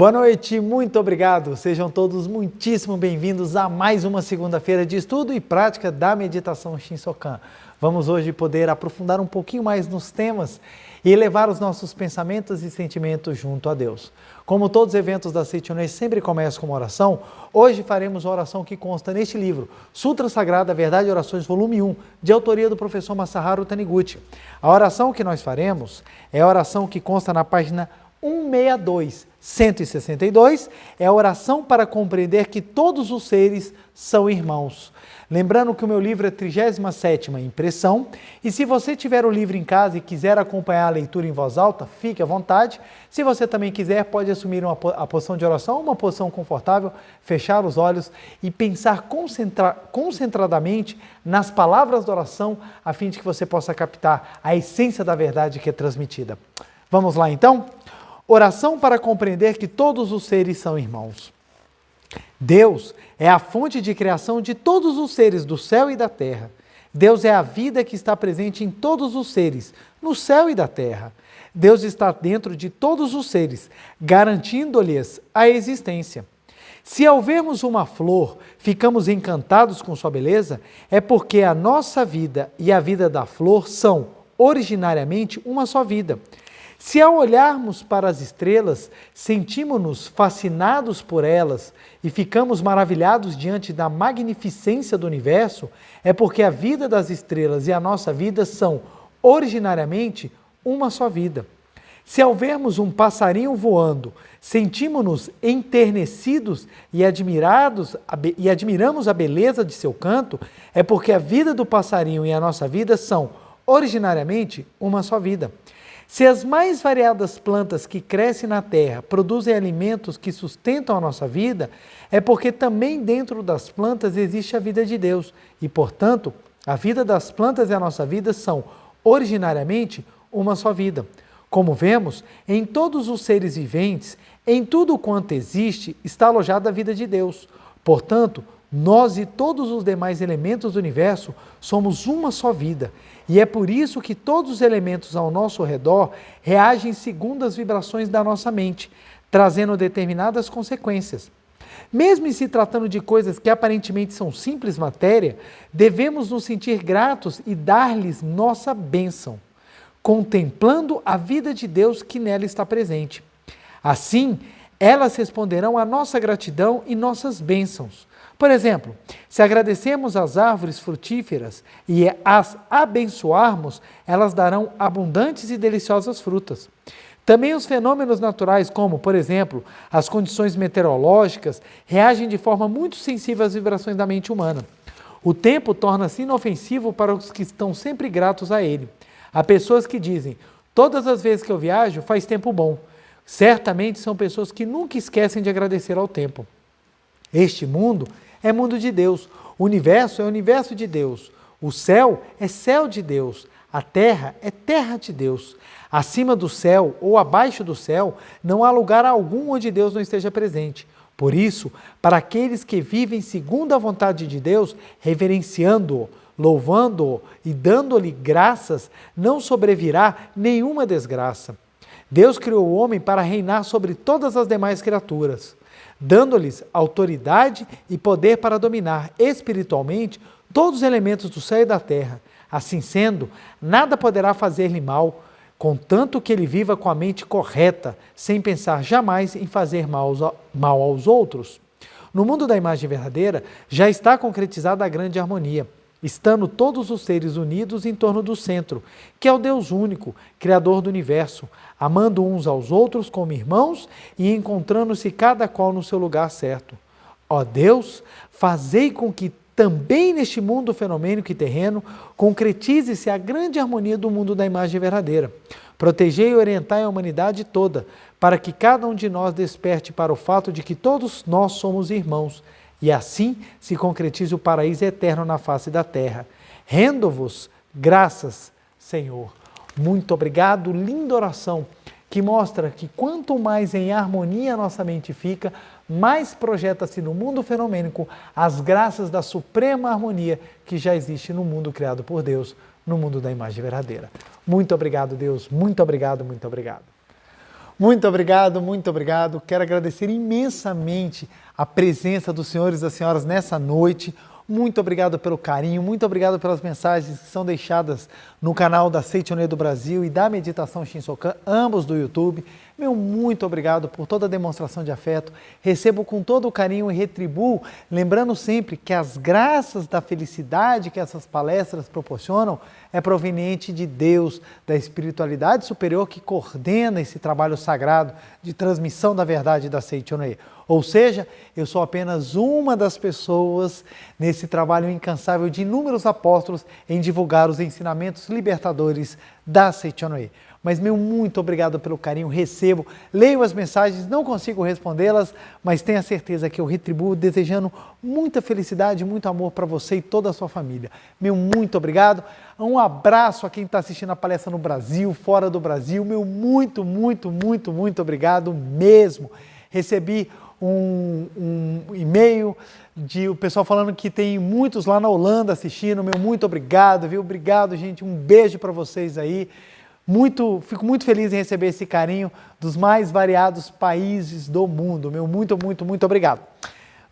Boa noite, muito obrigado. Sejam todos muitíssimo bem-vindos a mais uma segunda-feira de estudo e prática da meditação Shinsokan. Vamos hoje poder aprofundar um pouquinho mais nos temas e elevar os nossos pensamentos e sentimentos junto a Deus. Como todos os eventos da Seichonei sempre começam com uma oração, hoje faremos a oração que consta neste livro, Sutra Sagrada, Verdade e Orações, volume 1, de autoria do professor Masaharu Taniguchi. A oração que nós faremos é a oração que consta na página 162, é a oração para compreender que todos os seres são irmãos. Lembrando que o meu livro é 37ª impressão, e se você tiver o livro em casa e quiser acompanhar a leitura em voz alta, fique à vontade. Se você também quiser, pode assumir a posição de oração, uma posição confortável, fechar os olhos e pensar concentradamente nas palavras da oração, a fim de que você possa captar a essência da verdade que é transmitida. Vamos lá então? Oração para compreender que todos os seres são irmãos. Deus é a fonte de criação de todos os seres do céu e da terra. Deus é a vida que está presente em todos os seres, no céu e da terra. Deus está dentro de todos os seres, garantindo-lhes a existência. Se ao vermos uma flor, ficamos encantados com sua beleza, é porque a nossa vida e a vida da flor são, originariamente, uma só vida. Se ao olharmos para as estrelas, sentimos-nos fascinados por elas e ficamos maravilhados diante da magnificência do universo, é porque a vida das estrelas e a nossa vida são, originariamente, uma só vida. Se ao vermos um passarinho voando, sentimos-nos enternecidos e admiramos a beleza de seu canto, é porque a vida do passarinho e a nossa vida são, originariamente, uma só vida. Se as mais variadas plantas que crescem na terra produzem alimentos que sustentam a nossa vida, é porque também dentro das plantas existe a vida de Deus e, portanto, a vida das plantas e a nossa vida são, originariamente, uma só vida. Como vemos, em todos os seres viventes, em tudo quanto existe, está alojada a vida de Deus. Portanto, nós e todos os demais elementos do universo somos uma só vida, e é por isso que todos os elementos ao nosso redor reagem segundo as vibrações da nossa mente, trazendo determinadas consequências. Mesmo em se tratando de coisas que aparentemente são simples matéria, devemos nos sentir gratos e dar-lhes nossa bênção, contemplando a vida de Deus que nela está presente. Assim, elas responderão à nossa gratidão e nossas bênçãos. Por exemplo, se agradecemos às árvores frutíferas e as abençoarmos, elas darão abundantes e deliciosas frutas. Também os fenômenos naturais, como, por exemplo, as condições meteorológicas, reagem de forma muito sensível às vibrações da mente humana. O tempo torna-se inofensivo para os que estão sempre gratos a ele. Há pessoas que dizem, todas as vezes que eu viajo faz tempo bom. Certamente são pessoas que nunca esquecem de agradecer ao tempo. Este mundo é mundo de Deus, o universo é o universo de Deus, o céu é céu de Deus, a terra é terra de Deus. Acima do céu ou abaixo do céu não há lugar algum onde Deus não esteja presente. Por isso, para aqueles que vivem segundo a vontade de Deus, reverenciando-o, louvando-o e dando-lhe graças, não sobrevirá nenhuma desgraça. Deus criou o homem para reinar sobre todas as demais criaturas, dando-lhes autoridade e poder para dominar espiritualmente todos os elementos do céu e da terra. Assim sendo, nada poderá fazer-lhe mal, contanto que ele viva com a mente correta, sem pensar jamais em fazer mal aos outros. No mundo da imagem verdadeira, já está concretizada a grande harmonia, estando todos os seres unidos em torno do centro, que é o Deus único, Criador do universo, amando uns aos outros como irmãos e encontrando-se cada qual no seu lugar certo. Ó Deus, fazei com que também neste mundo fenomênico e terreno concretize-se a grande harmonia do mundo da imagem verdadeira. Protegei e orientai a humanidade toda, para que cada um de nós desperte para o fato de que todos nós somos irmãos, e assim se concretize o paraíso eterno na face da terra. Rendo-vos graças, Senhor. Muito obrigado, linda oração, que mostra que quanto mais em harmonia a nossa mente fica, mais projeta-se no mundo fenomênico as graças da suprema harmonia que já existe no mundo criado por Deus, no mundo da imagem verdadeira. Muito obrigado, Deus. Muito obrigado, muito obrigado. Muito obrigado, muito obrigado. Quero agradecer imensamente a presença dos senhores e das senhoras nessa noite. Muito obrigado pelo carinho, muito obrigado pelas mensagens que são deixadas no canal da Seichonoye do Brasil e da Meditação Shinsokan, ambos do YouTube. Meu muito obrigado por toda a demonstração de afeto. Recebo com todo o carinho e retribuo, lembrando sempre que as graças da felicidade que essas palestras proporcionam é proveniente de Deus, da espiritualidade superior que coordena esse trabalho sagrado de transmissão da verdade da Seichonoye. Ou seja, eu sou apenas uma das pessoas nesse trabalho incansável de inúmeros apóstolos em divulgar os ensinamentos libertadores da Seichonoye. Mas meu muito obrigado pelo carinho, recebo, leio as mensagens, não consigo respondê-las, mas tenha certeza que eu retribuo desejando muita felicidade, muito amor para você e toda a sua família. Meu muito obrigado, um abraço a quem está assistindo a palestra no Brasil, fora do Brasil, meu muito obrigado mesmo. Recebi um e-mail de o pessoal falando que tem muitos lá na Holanda assistindo, meu muito obrigado, viu? Obrigado, gente, um beijo para vocês aí. Fico muito feliz em receber esse carinho dos mais variados países do mundo. Meu muito obrigado.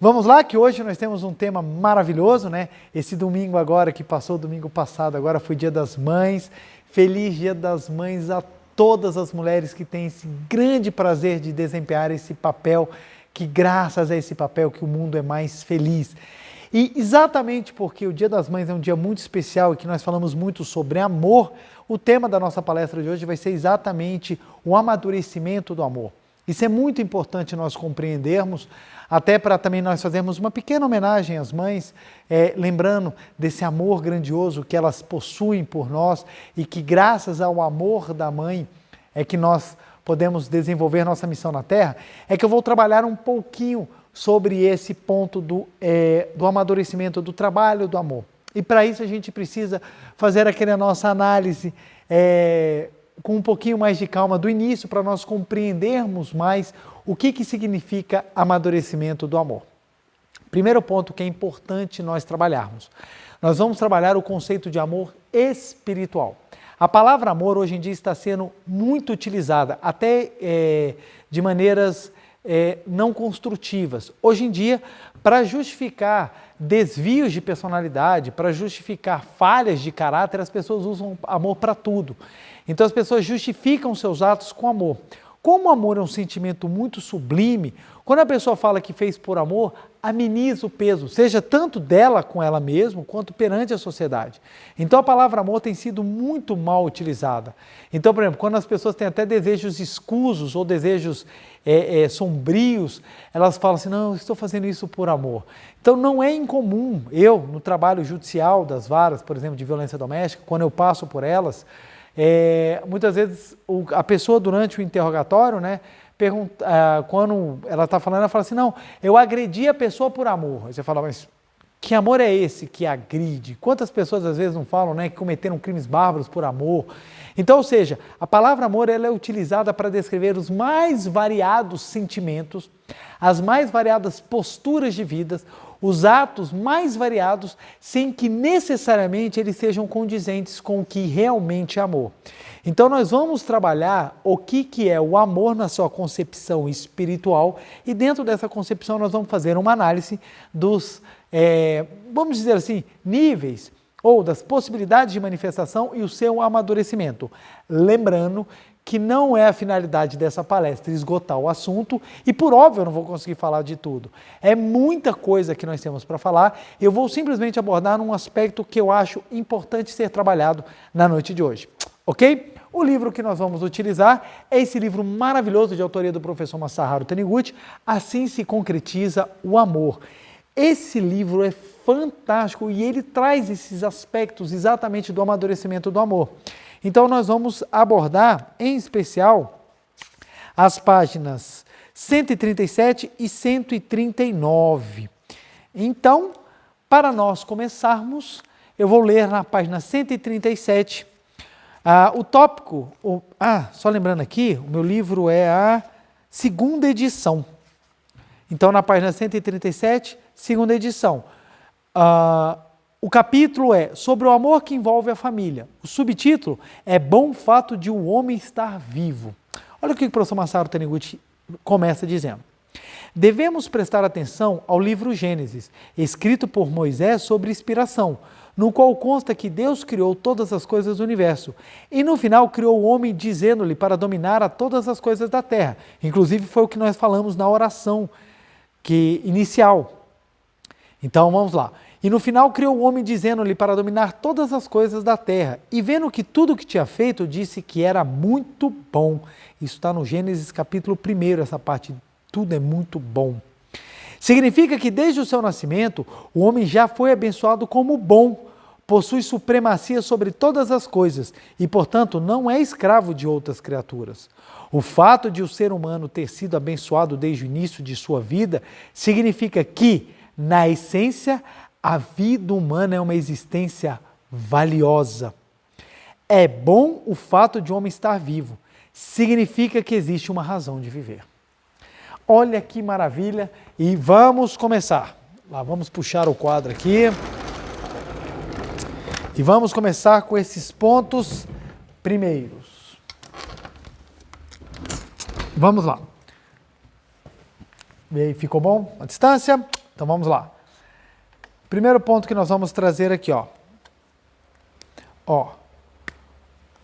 Vamos lá, que hoje nós temos um tema maravilhoso, né? Esse domingo agora, que passou domingo passado, agora foi Dia das Mães. Feliz Dia das Mães a todas as mulheres que têm esse grande prazer de desempenhar esse papel, que graças a esse papel que o mundo é mais feliz. E exatamente porque o Dia das Mães é um dia muito especial e que nós falamos muito sobre amor, o tema da nossa palestra de hoje vai ser exatamente o amadurecimento do amor. Isso é muito importante nós compreendermos, até para também nós fazermos uma pequena homenagem às mães, lembrando desse amor grandioso que elas possuem por nós e que graças ao amor da mãe é que nós podemos desenvolver nossa missão na Terra, é que eu vou trabalhar um pouquinho sobre esse ponto do amadurecimento, do trabalho do amor. E para isso a gente precisa fazer aquela nossa análise com um pouquinho mais de calma do início, para nós compreendermos mais o que significa amadurecimento do amor. Primeiro ponto que é importante nós trabalharmos. Nós vamos trabalhar o conceito de amor espiritual. A palavra amor hoje em dia está sendo muito utilizada, até de maneiras não construtivas. Hoje em dia, para justificar desvios de personalidade, para justificar falhas de caráter, as pessoas usam amor para tudo. Então as pessoas justificam seus atos com amor. Como o amor é um sentimento muito sublime, quando a pessoa fala que fez por amor, ameniza o peso, seja tanto dela com ela mesma, quanto perante a sociedade. Então a palavra amor tem sido muito mal utilizada. Então, por exemplo, quando as pessoas têm até desejos escusos ou desejos sombrios, elas falam assim, não, eu estou fazendo isso por amor. Então não é incomum, eu, no trabalho judicial das varas, por exemplo, de violência doméstica, quando eu passo por elas, muitas vezes a pessoa durante o interrogatório, né, quando ela está falando, ela fala assim, não, eu agredi a pessoa por amor. Aí você fala, mas que amor é esse que agride? Quantas pessoas às vezes não falam, né, que cometeram crimes bárbaros por amor? Então, ou seja, a palavra amor ela é utilizada para descrever os mais variados sentimentos, as mais variadas posturas de vida, os atos mais variados, sem que necessariamente eles sejam condizentes com o que realmente é amor. Então nós vamos trabalhar o que é o amor na sua concepção espiritual e dentro dessa concepção nós vamos fazer uma análise dos, vamos dizer assim, níveis ou das possibilidades de manifestação e o seu amadurecimento. Lembrando que não é a finalidade dessa palestra esgotar o assunto e, por óbvio, eu não vou conseguir falar de tudo. É muita coisa que nós temos para falar, eu vou simplesmente abordar num aspecto que eu acho importante ser trabalhado na noite de hoje, ok? O livro que nós vamos utilizar é esse livro maravilhoso de autoria do professor Masaharu Taniguchi, Assim se concretiza o amor. Esse livro é fantástico e ele traz esses aspectos exatamente do amadurecimento do amor. Então nós vamos abordar, em especial, as páginas 137 e 139. Então, para nós começarmos, eu vou ler na página 137, o tópico, só lembrando aqui, o meu livro é a segunda edição. Então, na página 137, segunda edição. O capítulo é sobre o amor que envolve a família. O subtítulo é Bom Fato de um Homem Estar Vivo. Olha o que o professor Masaru Taniguchi começa dizendo. Devemos prestar atenção ao livro Gênesis, escrito por Moisés sobre inspiração, no qual consta que Deus criou todas as coisas do universo. E no final criou o homem dizendo-lhe para dominar a todas as coisas da terra. Inclusive foi o que nós falamos na oração inicial. Então vamos lá. E no final criou o homem dizendo-lhe para dominar todas as coisas da terra. E vendo que tudo o que tinha feito, disse que era muito bom. Isso está no Gênesis capítulo 1, essa parte, tudo é muito bom. Significa que desde o seu nascimento, o homem já foi abençoado como bom, possui supremacia sobre todas as coisas e, portanto, não é escravo de outras criaturas. O fato de o ser humano ter sido abençoado desde o início de sua vida significa que, na essência, a vida humana é uma existência valiosa. É bom o fato de o homem estar vivo. Significa que existe uma razão de viver. Olha que maravilha! E vamos começar. Lá, vamos puxar o quadro aqui. E vamos começar com esses pontos primeiros. Vamos lá. E aí, ficou bom a distância? Então vamos lá. Primeiro ponto que nós vamos trazer aqui, ó.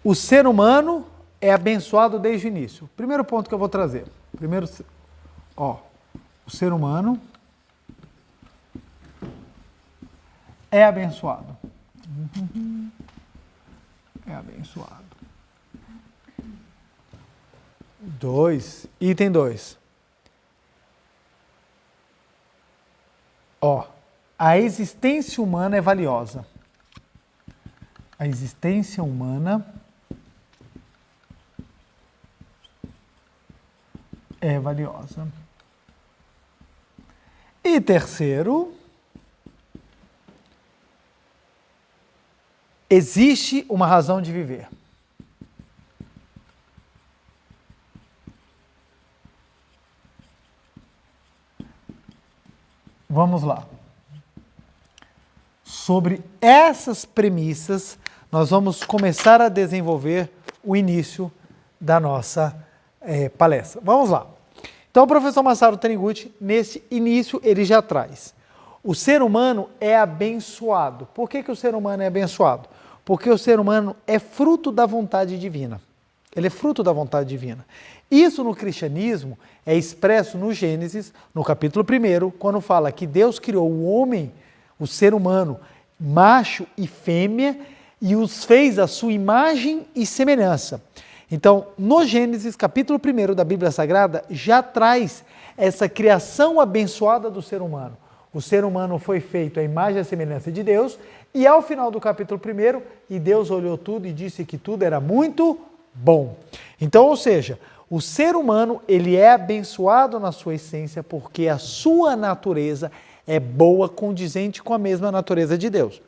O ser humano é abençoado desde o início. Primeiro ponto que eu vou trazer. O ser humano é abençoado. É abençoado. Item 2. A existência humana é valiosa. A existência humana é valiosa. E terceiro, existe uma razão de viver. Vamos lá. Sobre essas premissas, nós vamos começar a desenvolver o início da nossa palestra. Vamos lá. Então, o professor Masaru Taniguchi, nesse início, ele já traz. O ser humano é abençoado. Por que o ser humano é abençoado? Porque o ser humano é fruto da vontade divina. Ele é fruto da vontade divina. Isso no cristianismo é expresso no Gênesis, no capítulo 1, quando fala que Deus criou o homem, o ser humano, macho e fêmea, e os fez à sua imagem e semelhança. Então, no Gênesis, capítulo 1 da Bíblia Sagrada, já traz essa criação abençoada do ser humano. O ser humano foi feito à imagem e semelhança de Deus, e ao final do capítulo 1, e Deus olhou tudo e disse que tudo era muito bom. Então, ou seja, o ser humano, ele é abençoado na sua essência porque a sua natureza é boa, condizente com a mesma natureza de Deus.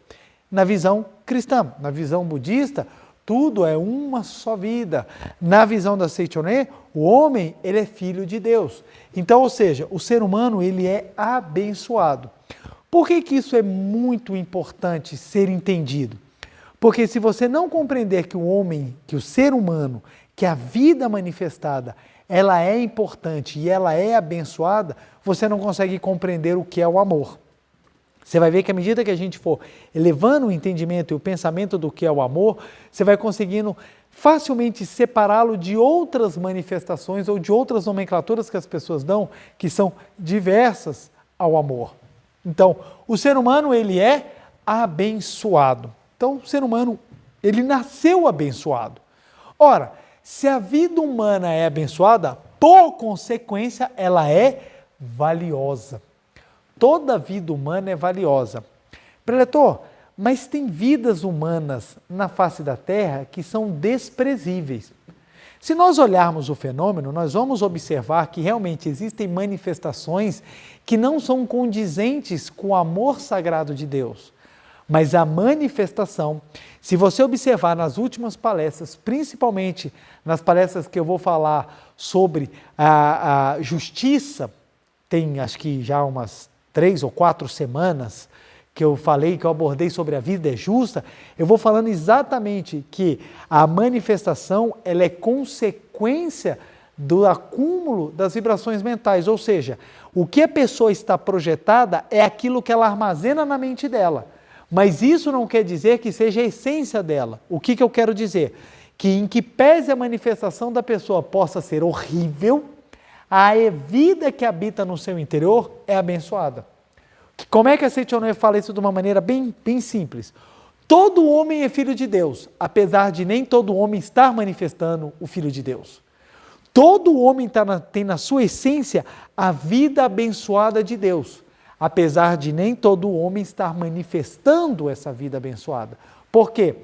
Na visão cristã, na visão budista, tudo é uma só vida. Na visão da Seichoné, o homem, ele é filho de Deus. Então, ou seja, o ser humano, ele é abençoado. Por que isso é muito importante ser entendido? Porque se você não compreender que o homem, que o ser humano, que a vida manifestada, ela é importante e ela é abençoada, você não consegue compreender o que é o amor. Você vai ver que à medida que a gente for elevando o entendimento e o pensamento do que é o amor, você vai conseguindo facilmente separá-lo de outras manifestações ou de outras nomenclaturas que as pessoas dão, que são diversas ao amor. Então, o ser humano, ele é abençoado. Então, o ser humano, ele nasceu abençoado. Ora, se a vida humana é abençoada, por consequência, ela é valiosa. Toda vida humana é valiosa. Preletor, mas tem vidas humanas na face da Terra que são desprezíveis. Se nós olharmos o fenômeno, nós vamos observar que realmente existem manifestações que não são condizentes com o amor sagrado de Deus. Mas a manifestação, se você observar nas últimas palestras, principalmente nas palestras que eu vou falar sobre a justiça, tem acho que já umas 3 ou 4 semanas que eu abordei sobre a vida é justa, eu vou falando exatamente que a manifestação ela é consequência do acúmulo das vibrações mentais, ou seja, o que a pessoa está projetada é aquilo que ela armazena na mente dela, mas isso não quer dizer que seja a essência dela. O que eu quero dizer? Que em que pese a manifestação da pessoa possa ser horrível, a vida que habita no seu interior é abençoada. Como é que a Seichonoye fala isso de uma maneira bem simples? Todo homem é filho de Deus, apesar de nem todo homem estar manifestando o Filho de Deus. Todo homem tem na sua essência a vida abençoada de Deus, apesar de nem todo homem estar manifestando essa vida abençoada. Por quê?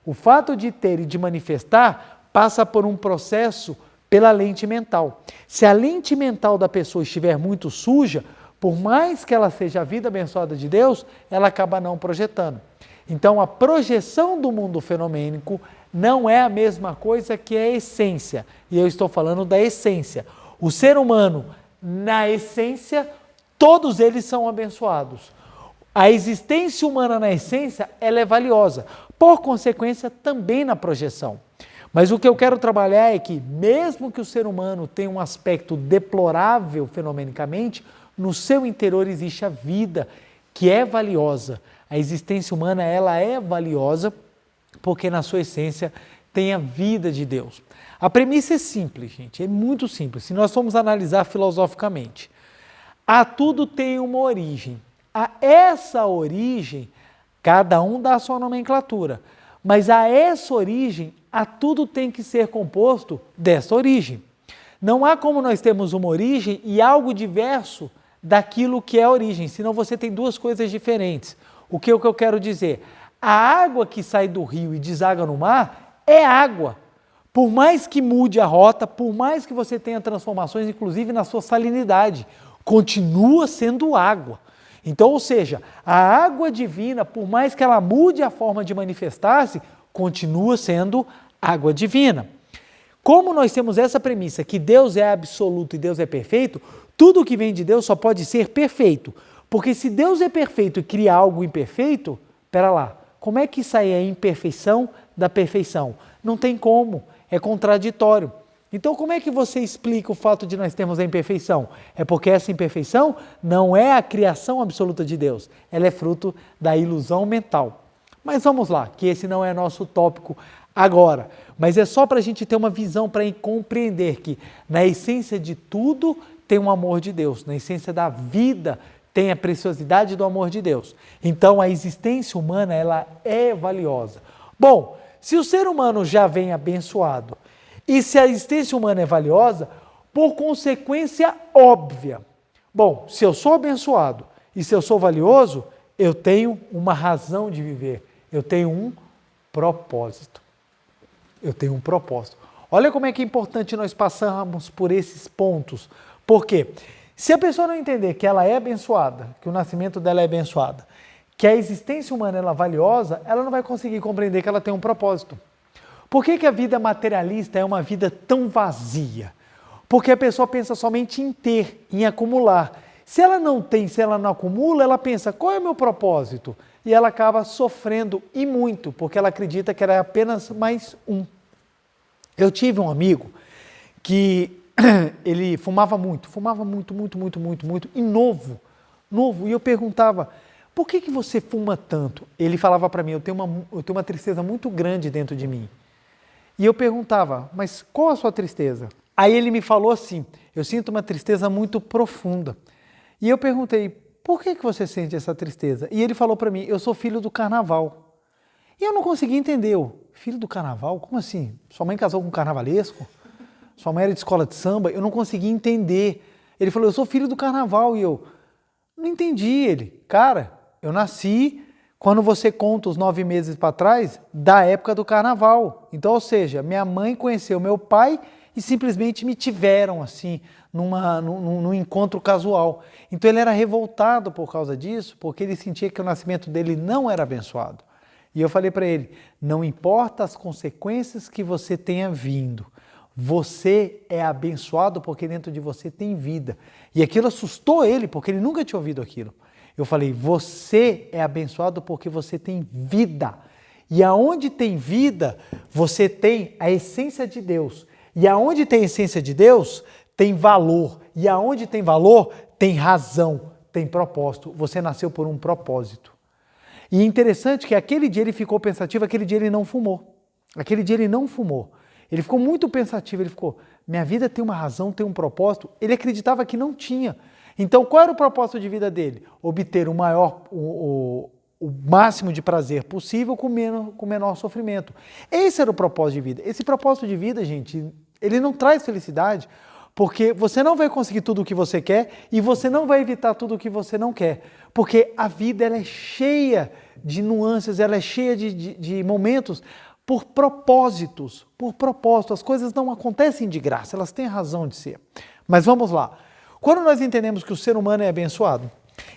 O fato de ter e de manifestar passa por um processo pela lente mental. Se a lente mental da pessoa estiver muito suja, por mais que ela seja a vida abençoada de Deus, ela acaba não projetando. Então, a projeção do mundo fenomênico não é a mesma coisa que a essência. E eu estou falando da essência. O ser humano, na essência, todos eles são abençoados. A existência humana na essência, ela é valiosa. Por consequência, também na projeção. Mas o que eu quero trabalhar é que, mesmo que o ser humano tenha um aspecto deplorável fenomenicamente, no seu interior existe a vida, que é valiosa. A existência humana, ela é valiosa porque na sua essência tem a vida de Deus. A premissa é simples, gente, é muito simples. Se nós formos analisar filosoficamente, a tudo tem uma origem. A essa origem, cada um dá a sua nomenclatura, mas a essa origem, a tudo tem que ser composto dessa origem. Não há como nós termos uma origem e algo diverso daquilo que é a origem, senão você tem duas coisas diferentes. O que eu quero dizer? A água que sai do rio e deságua no mar é água. Por mais que mude a rota, por mais que você tenha transformações, inclusive na sua salinidade, continua sendo água. Então, ou seja, a água divina, por mais que ela mude a forma de manifestar-se, continua sendo água divina. Como nós temos essa premissa que Deus é absoluto e Deus é perfeito, tudo que vem de Deus só pode ser perfeito. Porque se Deus é perfeito e cria algo imperfeito, pera lá, como é que sai a imperfeição da perfeição? Não tem como, é contraditório. Então como é que você explica o fato de nós termos a imperfeição? É porque essa imperfeição não é a criação absoluta de Deus, ela é fruto da ilusão mental. Mas vamos lá, que esse não é nosso tópico agora, mas é só para a gente ter uma visão, para compreender que na essência de tudo tem um amor de Deus, na essência da vida tem a preciosidade do amor de Deus. Então a existência humana, ela é valiosa. Bom, se o ser humano já vem abençoado e se a existência humana é valiosa, por consequência óbvia. Bom, se eu sou abençoado e se eu sou valioso, eu tenho uma razão de viver, eu tenho um propósito. Eu tenho um propósito. Olha como é que é importante nós passarmos por esses pontos. Por quê? Se a pessoa não entender que ela é abençoada, que o nascimento dela é abençoado, que a existência humana ela é valiosa, ela não vai conseguir compreender que ela tem um propósito. Por que a vida materialista é uma vida tão vazia? Porque a pessoa pensa somente em ter, em acumular. Se ela não tem, se ela não acumula, ela pensa, qual é o meu propósito? E ela acaba sofrendo e muito, porque ela acredita que ela é apenas mais um. Eu tive um amigo que ele fumava muito, e novo, e eu perguntava, por que você fuma tanto? Ele falava para mim, eu tenho uma tristeza muito grande dentro de mim. E eu perguntava, mas qual a sua tristeza? Aí ele me falou assim, eu sinto uma tristeza muito profunda. E eu perguntei, por que você sente essa tristeza? E ele falou para mim, eu sou filho do carnaval. E eu não consegui entender, filho do carnaval? Como assim? Sua mãe casou com um carnavalesco? Sua mãe era de escola de samba? Eu não consegui entender. Ele falou, eu sou filho do carnaval. E eu não entendi ele. Cara, eu nasci quando você conta os 9 meses para trás, da época do carnaval. Então, ou seja, minha mãe conheceu meu pai e simplesmente me tiveram assim, num encontro casual. Então ele era revoltado por causa disso, porque ele sentia que o nascimento dele não era abençoado. E eu falei para ele, não importa as consequências que você tenha vindo, você é abençoado porque dentro de você tem vida. E aquilo assustou ele, porque ele nunca tinha ouvido aquilo. Eu falei, você é abençoado porque você tem vida. E aonde tem vida, você tem a essência de Deus. E aonde tem essência de Deus, tem valor. E aonde tem valor, tem razão, tem propósito. Você nasceu por um propósito. E é interessante que aquele dia ele ficou pensativo, aquele dia ele não fumou. Aquele dia ele não fumou. Ele ficou muito pensativo, ele ficou, minha vida tem uma razão, tem um propósito. Ele acreditava que não tinha. Então qual era o propósito de vida dele? Obter o máximo de prazer possível com menor sofrimento. Esse era o propósito de vida. Esse propósito de vida, gente, ele não traz felicidade, porque você não vai conseguir tudo o que você quer e você não vai evitar tudo o que você não quer. Porque a vida ela é cheia de nuances, ela é cheia de momentos por propósitos, por propósito. As coisas não acontecem de graça, elas têm razão de ser. Mas vamos lá. Quando nós entendemos que o ser humano é abençoado,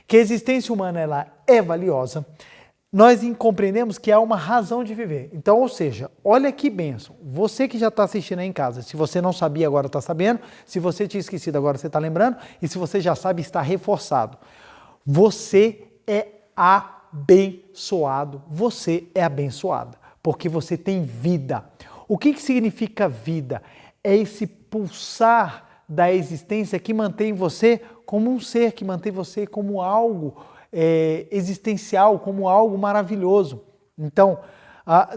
que a existência humana ela é valiosa, nós compreendemos que há uma razão de viver. Então, ou seja, olha que bênção. Você que já está assistindo aí em casa, se você não sabia, agora está sabendo. Se você tinha esquecido, agora você está lembrando. E se você já sabe, está reforçado. Você é abençoado. Você é abençoada, porque você tem vida. O que significa vida? É esse pulsar da existência que mantém você como um ser, que mantém você como algo existencial, como algo maravilhoso. Então,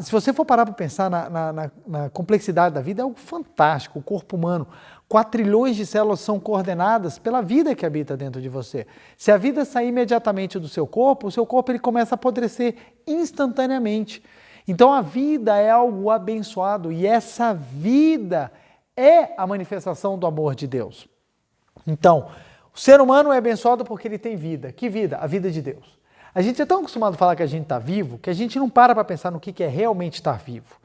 se você for parar para pensar na complexidade da vida, é algo fantástico. O corpo humano, 4 trilhões de células são coordenadas pela vida que habita dentro de você. Se a vida sair imediatamente do seu corpo, o seu corpo ele começa a apodrecer instantaneamente. Então a vida é algo abençoado e essa vida é a manifestação do amor de Deus. Então, o ser humano é abençoado porque ele tem vida. Que vida? A vida de Deus. A gente é tão acostumado a falar que a gente está vivo, que a gente não para pensar no que é realmente estar vivo.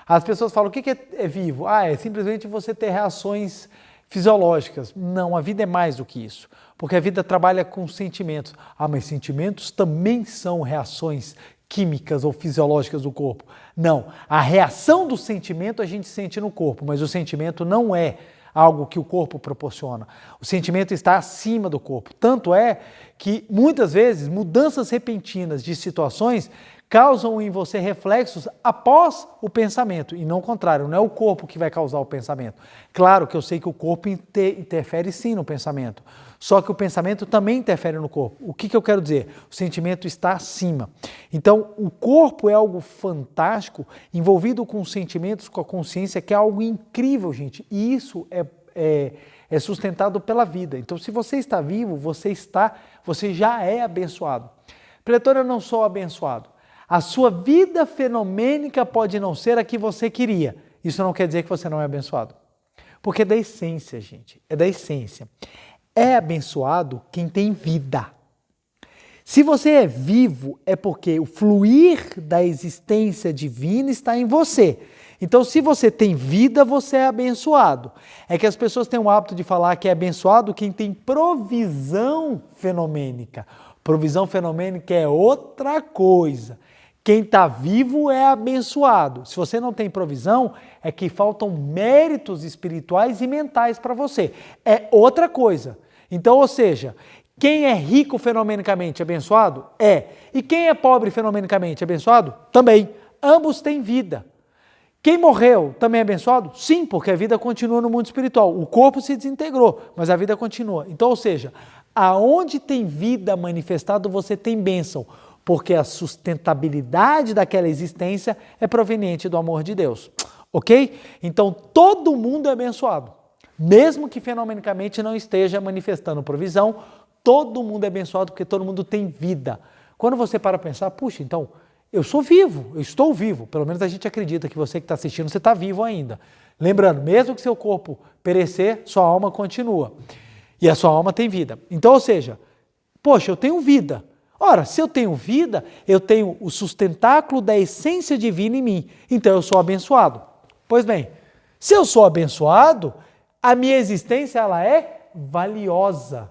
As pessoas falam, o que é vivo? É simplesmente você ter reações fisiológicas. Não, a vida é mais do que isso. Porque a vida trabalha com sentimentos. Mas sentimentos também são reações químicas ou fisiológicas do corpo. Não, a reação do sentimento a gente sente no corpo, mas o sentimento não é algo que o corpo proporciona. O sentimento está acima do corpo. Tanto é que, muitas vezes, mudanças repentinas de situações causam em você reflexos após o pensamento, e não o contrário, não é o corpo que vai causar o pensamento. Claro que eu sei que o corpo interfere sim no pensamento, só que o pensamento também interfere no corpo. O que eu quero dizer? O sentimento está acima. Então, o corpo é algo fantástico, envolvido com os sentimentos, com a consciência, que é algo incrível, gente, e isso é sustentado pela vida. Então, se você está vivo, você já é abençoado. Pretor, eu não sou abençoado. A sua vida fenomênica pode não ser a que você queria. Isso não quer dizer que você não é abençoado. Porque é da essência, gente. É da essência. É abençoado quem tem vida. Se você é vivo, é porque o fluir da existência divina está em você. Então, se você tem vida, você é abençoado. É que as pessoas têm o hábito de falar que é abençoado quem tem provisão fenomênica. Provisão fenomênica é outra coisa. Quem está vivo é abençoado. Se você não tem provisão, é que faltam méritos espirituais e mentais para você. É outra coisa. Então, ou seja, quem é rico fenomenicamente abençoado? É. E quem é pobre fenomenicamente abençoado? Também. Ambos têm vida. Quem morreu também é abençoado? Sim, porque a vida continua no mundo espiritual. O corpo se desintegrou, mas a vida continua. Então, ou seja, aonde tem vida manifestada, você tem bênção, porque a sustentabilidade daquela existência é proveniente do amor de Deus. Ok? Então, todo mundo é abençoado. Mesmo que fenomenicamente não esteja manifestando provisão, todo mundo é abençoado porque todo mundo tem vida. Quando você para pensar, puxa, então, eu sou vivo, eu estou vivo. Pelo menos a gente acredita que você que está assistindo, você está vivo ainda. Lembrando, mesmo que seu corpo perecer, sua alma continua. E a sua alma tem vida. Então, ou seja, poxa, eu tenho vida. Ora, se eu tenho vida, eu tenho o sustentáculo da essência divina em mim. Então, eu sou abençoado. Pois bem, se eu sou abençoado, a minha existência ela é valiosa.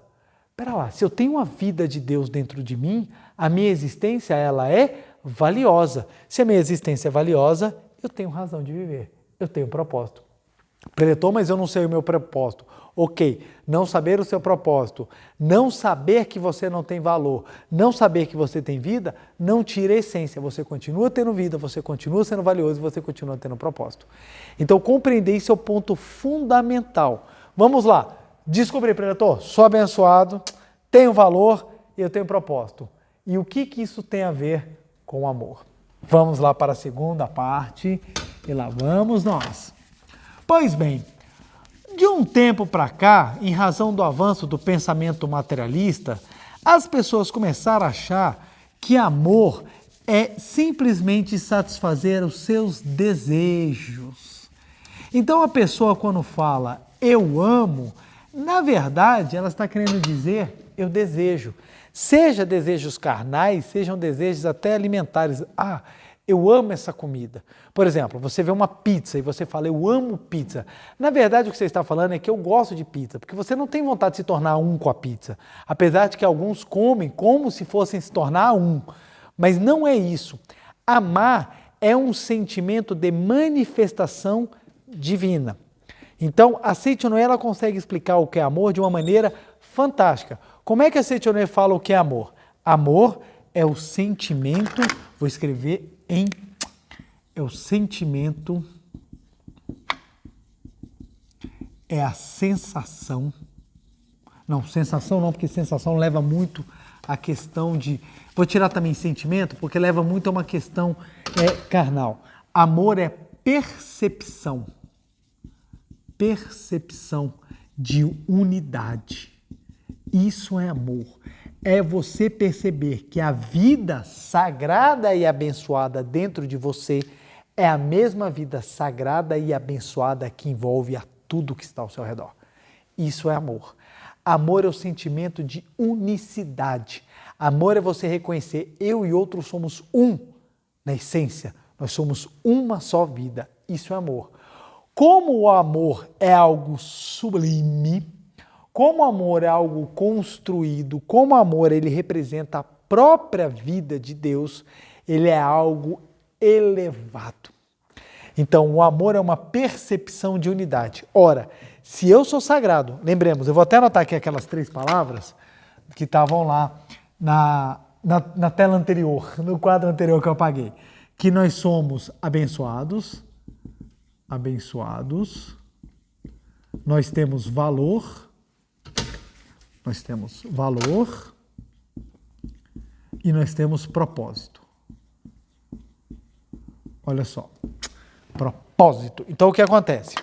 Espera lá, se eu tenho a vida de Deus dentro de mim, a minha existência ela é valiosa. Se a minha existência é valiosa, eu tenho razão de viver, eu tenho propósito. Preletor, mas eu não sei o meu propósito. Ok, não saber o seu propósito, não saber que você não tem valor, não saber que você tem vida, não tira a essência. Você continua tendo vida, você continua sendo valioso, você continua tendo propósito. Então, compreender isso é o ponto fundamental. Vamos lá. Descobri, preletor, sou abençoado, tenho valor e eu tenho propósito. E o que isso tem a ver com o amor? Vamos lá para a segunda parte e lá vamos nós. Pois bem, de um tempo para cá, em razão do avanço do pensamento materialista, as pessoas começaram a achar que amor é simplesmente satisfazer os seus desejos. Então a pessoa quando fala eu amo, na verdade ela está querendo dizer eu desejo. Seja desejos carnais, sejam desejos até alimentares. Ah, eu amo essa comida. Por exemplo, você vê uma pizza e você fala, eu amo pizza. Na verdade, o que você está falando é que eu gosto de pizza, porque você não tem vontade de se tornar um com a pizza. Apesar de que alguns comem como se fossem se tornar um. Mas não é isso. Amar é um sentimento de manifestação divina. Então, a Seitonê, ela consegue explicar o que é amor de uma maneira fantástica. Como é que a Seitonê fala o que é amor? Amor é o sentimento, vou escrever é o sentimento, é a sensação, não, sensação não, porque sensação leva muito a questão de, vou tirar também sentimento, porque leva muito a uma questão carnal. Amor é percepção de unidade. Isso é amor. É você perceber que a vida sagrada e abençoada dentro de você é a mesma vida sagrada e abençoada que envolve a tudo que está ao seu redor. Isso é amor. Amor é o sentimento de unicidade. Amor é você reconhecer eu e outro somos um na essência. Nós somos uma só vida. Isso é amor. Como o amor é algo sublime, como o amor é algo construído, como o amor ele representa a própria vida de Deus, ele é algo elevado. Então, o amor é uma percepção de unidade. Ora, se eu sou sagrado, lembremos, eu vou até anotar aqui aquelas 3 palavras que estavam lá na tela anterior, no quadro anterior que eu apaguei, que nós somos abençoados, nós temos valor, e nós temos propósito. Olha só, propósito. Então o que acontece?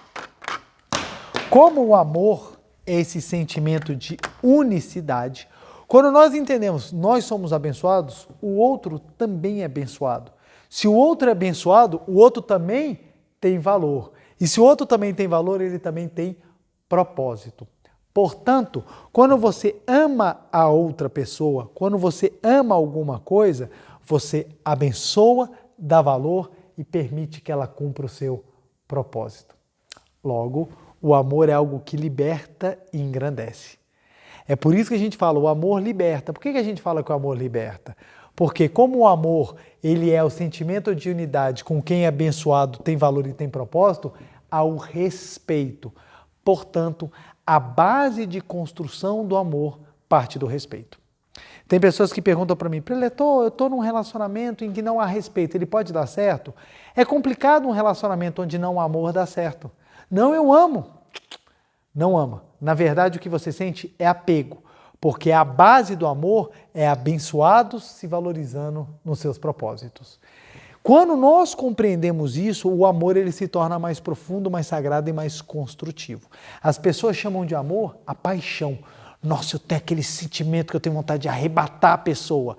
Como o amor é esse sentimento de unicidade, quando nós entendemos nós somos abençoados, o outro também é abençoado. Se o outro é abençoado, o outro também tem valor. E se o outro também tem valor, ele também tem propósito. Portanto, quando você ama a outra pessoa, quando você ama alguma coisa, você abençoa, dá valor e permite que ela cumpra o seu propósito. Logo, o amor é algo que liberta e engrandece. É por isso que a gente fala, o amor liberta. Por que a gente fala que o amor liberta? Porque como o amor ele é o sentimento de unidade com quem é abençoado, tem valor e tem propósito, há o respeito. Portanto, a base de construção do amor parte do respeito. Tem pessoas que perguntam para mim, preletor, eu estou num relacionamento em que não há respeito, ele pode dar certo? É complicado um relacionamento onde não há amor dar certo. Não, eu amo. Não ama. Na verdade, o que você sente é apego, porque a base do amor é abençoados se valorizando nos seus propósitos. Quando nós compreendemos isso, o amor ele se torna mais profundo, mais sagrado e mais construtivo. As pessoas chamam de amor a paixão. Nossa, eu tenho aquele sentimento que eu tenho vontade de arrebatar a pessoa.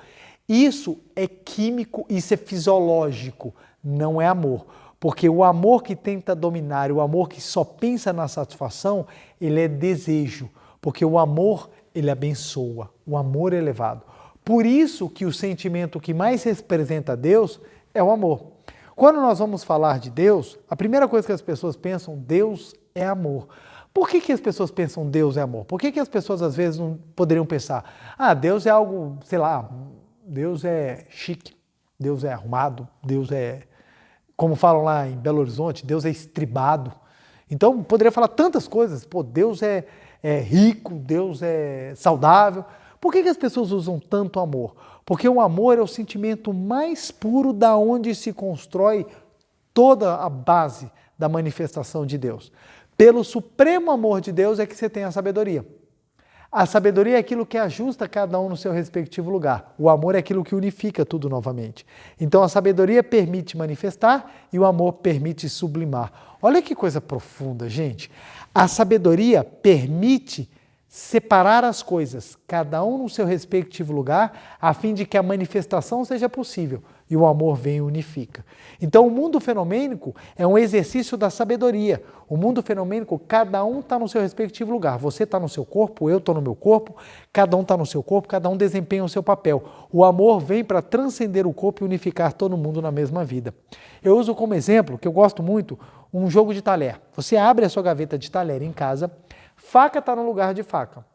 Isso é químico, isso é fisiológico, não é amor. Porque o amor que tenta dominar, o amor que só pensa na satisfação, ele é desejo. Porque o amor, ele abençoa, o amor é elevado. Por isso que o sentimento que mais representa Deus é o amor. Quando nós vamos falar de Deus, a primeira coisa que as pessoas pensam, Deus é amor. Por que as pessoas pensam Deus é amor? Por que as pessoas às vezes não poderiam pensar, Deus é algo, sei lá, Deus é chique, Deus é arrumado, Deus é, como falam lá em Belo Horizonte, Deus é estribado. Então, poderia falar tantas coisas. Pô, Deus é rico, Deus é saudável. Por que as pessoas usam tanto amor? Porque o amor é o sentimento mais puro da onde se constrói toda a base da manifestação de Deus. Pelo supremo amor de Deus é que você tem a sabedoria. A sabedoria é aquilo que ajusta cada um no seu respectivo lugar. O amor é aquilo que unifica tudo novamente. Então a sabedoria permite manifestar e o amor permite sublimar. Olha que coisa profunda, gente. A sabedoria permite separar as coisas, cada um no seu respectivo lugar, a fim de que a manifestação seja possível e o amor vem e unifica. Então o mundo fenomênico é um exercício da sabedoria. O mundo fenomênico, cada um está no seu respectivo lugar. Você está no seu corpo, eu estou no meu corpo, cada um está no seu corpo, cada um desempenha o seu papel. O amor vem para transcender o corpo e unificar todo mundo na mesma vida. Eu uso como exemplo, que eu gosto muito, um jogo de talher. Você abre a sua gaveta de talher em casa, faca está no lugar de faca,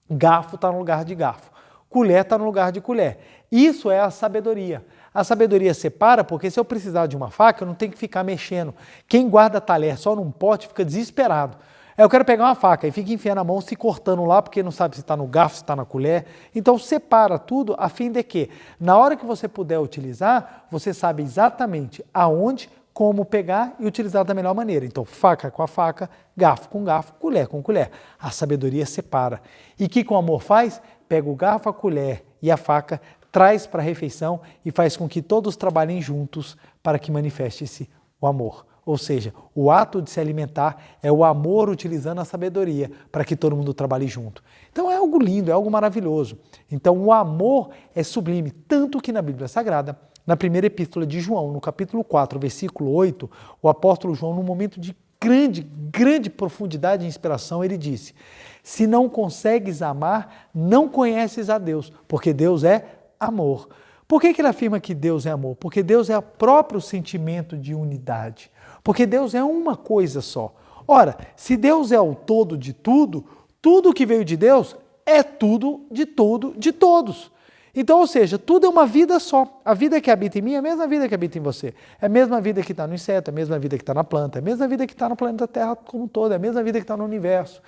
garfo está no lugar de garfo, colher está no lugar de colher. Isso é a sabedoria. A sabedoria separa porque se eu precisar de uma faca, eu não tenho que ficar mexendo. Quem guarda talher só num pote fica desesperado. Eu quero pegar uma faca e fica enfiando a mão, se cortando lá, porque não sabe se está no garfo, se está na colher. Então separa tudo a fim de que, na hora que você puder utilizar, você sabe exatamente aonde, como pegar e utilizar da melhor maneira. Então, faca com a faca, garfo com garfo, colher com colher. A sabedoria separa. E o que o amor faz? Pega o garfo, a colher e a faca, traz para a refeição e faz com que todos trabalhem juntos para que manifeste-se o amor. Ou seja, o ato de se alimentar é o amor utilizando a sabedoria para que todo mundo trabalhe junto. Então é algo lindo, é algo maravilhoso. Então o amor é sublime, tanto que na Bíblia Sagrada, na primeira epístola de João, no capítulo 4, versículo 8, o apóstolo João, num momento de grande profundidade e inspiração, ele disse: se não consegues amar, não conheces a Deus, porque Deus é amor. Por que ele afirma que Deus é amor? Porque Deus é o próprio sentimento de unidade. Porque Deus é uma coisa só. Ora, se Deus é o todo de tudo, tudo que veio de Deus é tudo, de todos. Então, ou seja, tudo é uma vida só. A vida que habita em mim é a mesma vida que habita em você. É a mesma vida que está no inseto, é a mesma vida que está na planta, é a mesma vida que está no planeta Terra como um todo, é a mesma vida que está no universo.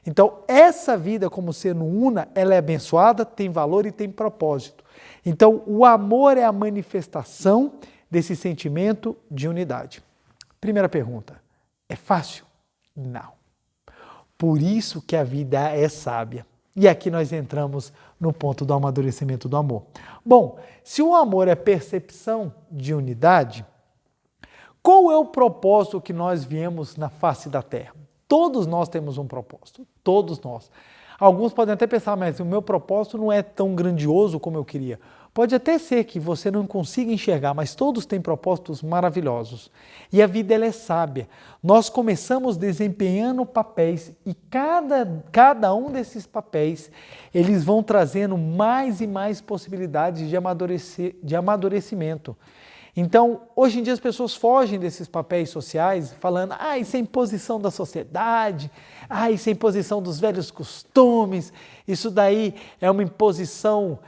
Então, essa vida como sendo una, ela é abençoada, tem valor e tem propósito. Então, o amor é a manifestação desse sentimento de unidade. Primeira pergunta, é fácil? Não. Por isso que a vida é sábia. E aqui nós entramos no ponto do amadurecimento do amor. Bom, se o amor é percepção de unidade, qual é o propósito que nós viemos na face da Terra? Todos nós temos um propósito, todos nós. Alguns podem até pensar, mas o meu propósito não é tão grandioso como eu queria. Pode até ser que você não consiga enxergar, mas todos têm propósitos maravilhosos. E a vida ela é sábia. Nós começamos desempenhando papéis e cada um desses papéis, eles vão trazendo mais e mais possibilidades de amadurecimento. Então, hoje em dia as pessoas fogem desses papéis sociais falando, isso é imposição da sociedade, isso é imposição dos velhos costumes, isso daí é uma imposição,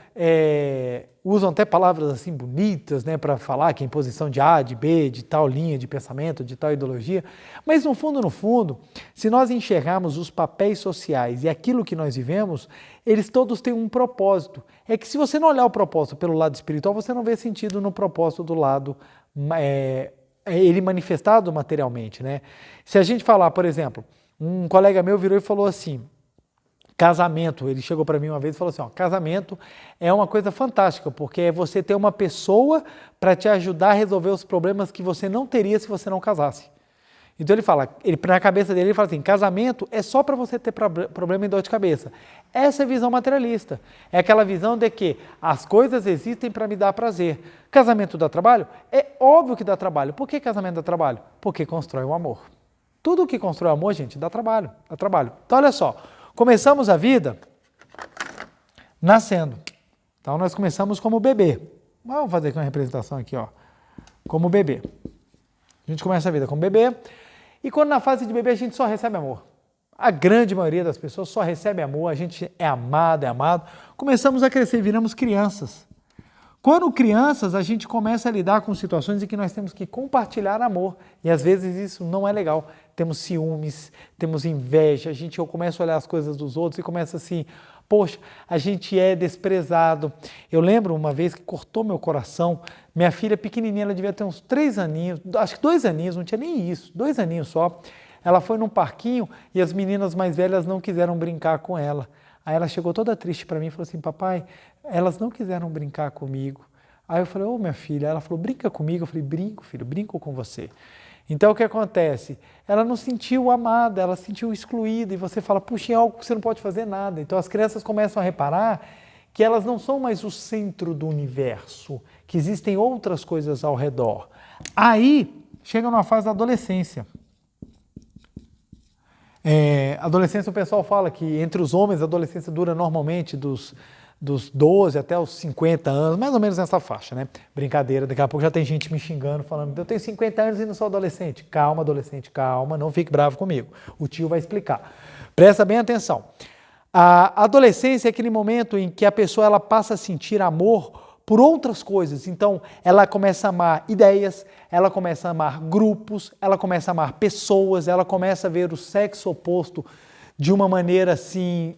usam até palavras assim bonitas, né, para falar que é imposição de A, de B, de tal linha de pensamento, de tal ideologia, mas no fundo, se nós enxergarmos os papéis sociais e aquilo que nós vivemos, eles todos têm um propósito. É que se você não olhar o propósito pelo lado espiritual, você não vê sentido no propósito do lado ele manifestado materialmente, né? Se a gente falar, por exemplo, um colega meu virou e falou assim, casamento, ele chegou para mim uma vez e falou assim, casamento é uma coisa fantástica, porque é você ter uma pessoa para te ajudar a resolver os problemas que você não teria se você não casasse. Então ele fala, na cabeça dele ele fala assim, casamento é só para você ter problema e dor de cabeça. Essa é a visão materialista. É aquela visão de que as coisas existem para me dar prazer. Casamento dá trabalho? É óbvio que dá trabalho. Por que casamento dá trabalho? Porque constrói o amor. Tudo que constrói o amor, gente, dá trabalho. Então olha só, começamos a vida nascendo. Então nós começamos como bebê. Vamos fazer aqui uma representação aqui, como bebê. A gente começa a vida como bebê. E quando na fase de bebê a gente só recebe amor. A grande maioria das pessoas só recebe amor, a gente é amado. Começamos a crescer, viramos crianças. Quando crianças, a gente começa a lidar com situações em que nós temos que compartilhar amor. E às vezes isso não é legal. Temos ciúmes, temos inveja, eu começo a olhar as coisas dos outros e começo assim, poxa, a gente é desprezado. Eu lembro uma vez que cortou meu coração, minha filha pequenininha, ela devia ter uns 3 aninhos, acho que 2 aninhos, não tinha nem isso, 2 aninhos só. Ela foi num parquinho e as meninas mais velhas não quiseram brincar com ela. Aí ela chegou toda triste para mim e falou assim, papai, elas não quiseram brincar comigo. Aí eu falei, ô minha filha, ela falou, brinca comigo. Eu falei, brinco, filho, brinco com você. Então o que acontece? Ela não se sentiu amada, ela se sentiu excluída e você fala, puxa, é algo que você não pode fazer nada. Então as crianças começam a reparar que elas não são mais o centro do universo, que existem outras coisas ao redor. Aí chega numa fase da adolescência. Adolescência, o pessoal fala que entre os homens a adolescência dura normalmente dos 12 até os 50 anos, mais ou menos nessa faixa, né? Brincadeira, daqui a pouco já tem gente me xingando, falando, eu tenho 50 anos e não sou adolescente. Calma, adolescente, calma, não fique bravo comigo. O tio vai explicar. Presta bem atenção. A adolescência é aquele momento em que a pessoa ela passa a sentir amor por outras coisas. Então, ela começa a amar ideias, ela começa a amar grupos, ela começa a amar pessoas, ela começa a ver o sexo oposto de uma maneira assim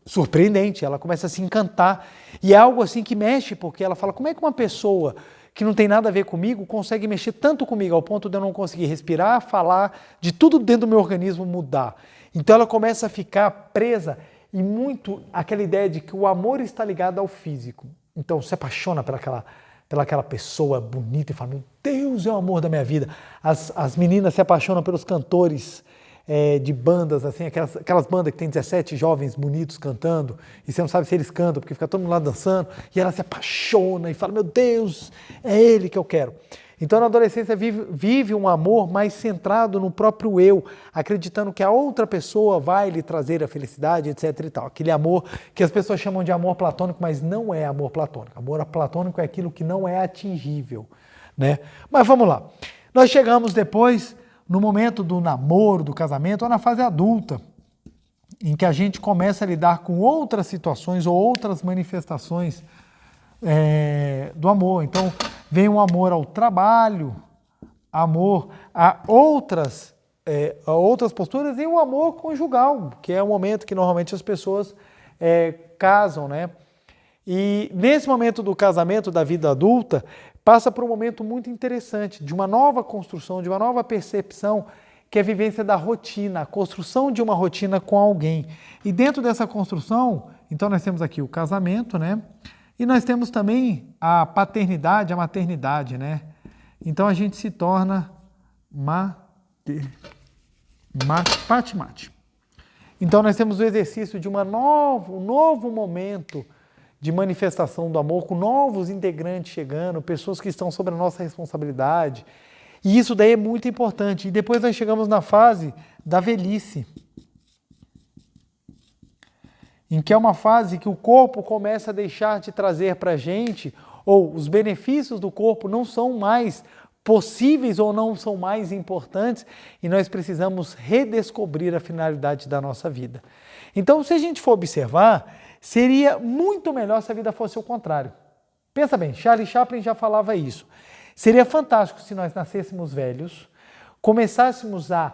surpreendente, ela começa a se encantar. E é algo assim que mexe, porque ela fala, como é que uma pessoa que não tem nada a ver comigo consegue mexer tanto comigo ao ponto de eu não conseguir respirar, falar, de tudo dentro do meu organismo mudar. Então ela começa a ficar presa e muito aquela ideia de que o amor está ligado ao físico. Então se apaixona pelaquela pessoa bonita e fala, meu Deus, é o amor da minha vida. As meninas se apaixonam pelos cantores de bandas, assim, aquelas bandas que tem 17 jovens bonitos cantando, e você não sabe se eles cantam, porque fica todo mundo lá dançando, e ela se apaixona e fala, meu Deus, é ele que eu quero. Então, na adolescência, vive um amor mais centrado no próprio eu, acreditando que a outra pessoa vai lhe trazer a felicidade, etc. e tal. Aquele amor que as pessoas chamam de amor platônico, mas não é amor platônico. Amor platônico é aquilo que não é atingível, né? Mas vamos lá. Nós chegamos depois no momento do namoro, do casamento, ou na fase adulta, em que a gente começa a lidar com outras situações ou outras manifestações do amor. Então, vem o amor ao trabalho, amor a outras posturas e o amor conjugal, que é o momento que normalmente as pessoas casam, né? E nesse momento do casamento, da vida adulta, passa por um momento muito interessante, de uma nova construção, de uma nova percepção, que é a vivência da rotina, a construção de uma rotina com alguém. E dentro dessa construção, então nós temos aqui o casamento, né? E nós temos também a paternidade, a maternidade, né? Então a gente se torna mate. Então nós temos o exercício de um novo momento de manifestação do amor, com novos integrantes chegando, pessoas que estão sob a nossa responsabilidade. E isso daí é muito importante. E depois nós chegamos na fase da velhice, em que é uma fase que o corpo começa a deixar de trazer para a gente, ou os benefícios do corpo não são mais possíveis ou não são mais importantes, e nós precisamos redescobrir a finalidade da nossa vida. Então, se a gente for observar, seria muito melhor se a vida fosse o contrário. Pensa bem, Charlie Chaplin já falava isso. Seria fantástico se nós nascêssemos velhos, começássemos a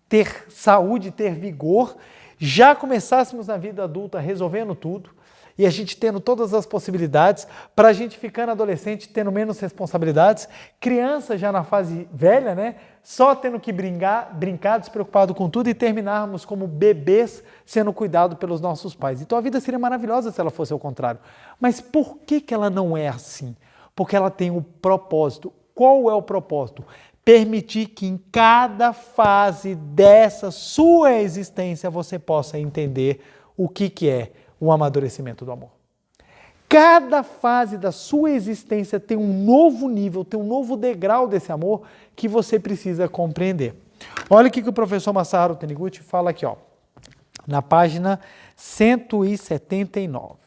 ter saúde, ter vigor, já começássemos na vida adulta resolvendo tudo, e a gente tendo todas as possibilidades, para a gente ficando adolescente, tendo menos responsabilidades, criança já na fase velha, né? Só tendo que brincar, despreocupado com tudo e terminarmos como bebês sendo cuidados pelos nossos pais. Então a vida seria maravilhosa se ela fosse ao contrário. Mas por que ela não é assim? Porque ela tem um propósito. Qual é o propósito? Permitir que em cada fase dessa sua existência você possa entender o que é o amadurecimento do amor. Cada fase da sua existência tem um novo nível, tem um novo degrau desse amor que você precisa compreender. Olha o que o professor Masaharu Taniguchi fala aqui, ó, na página 139.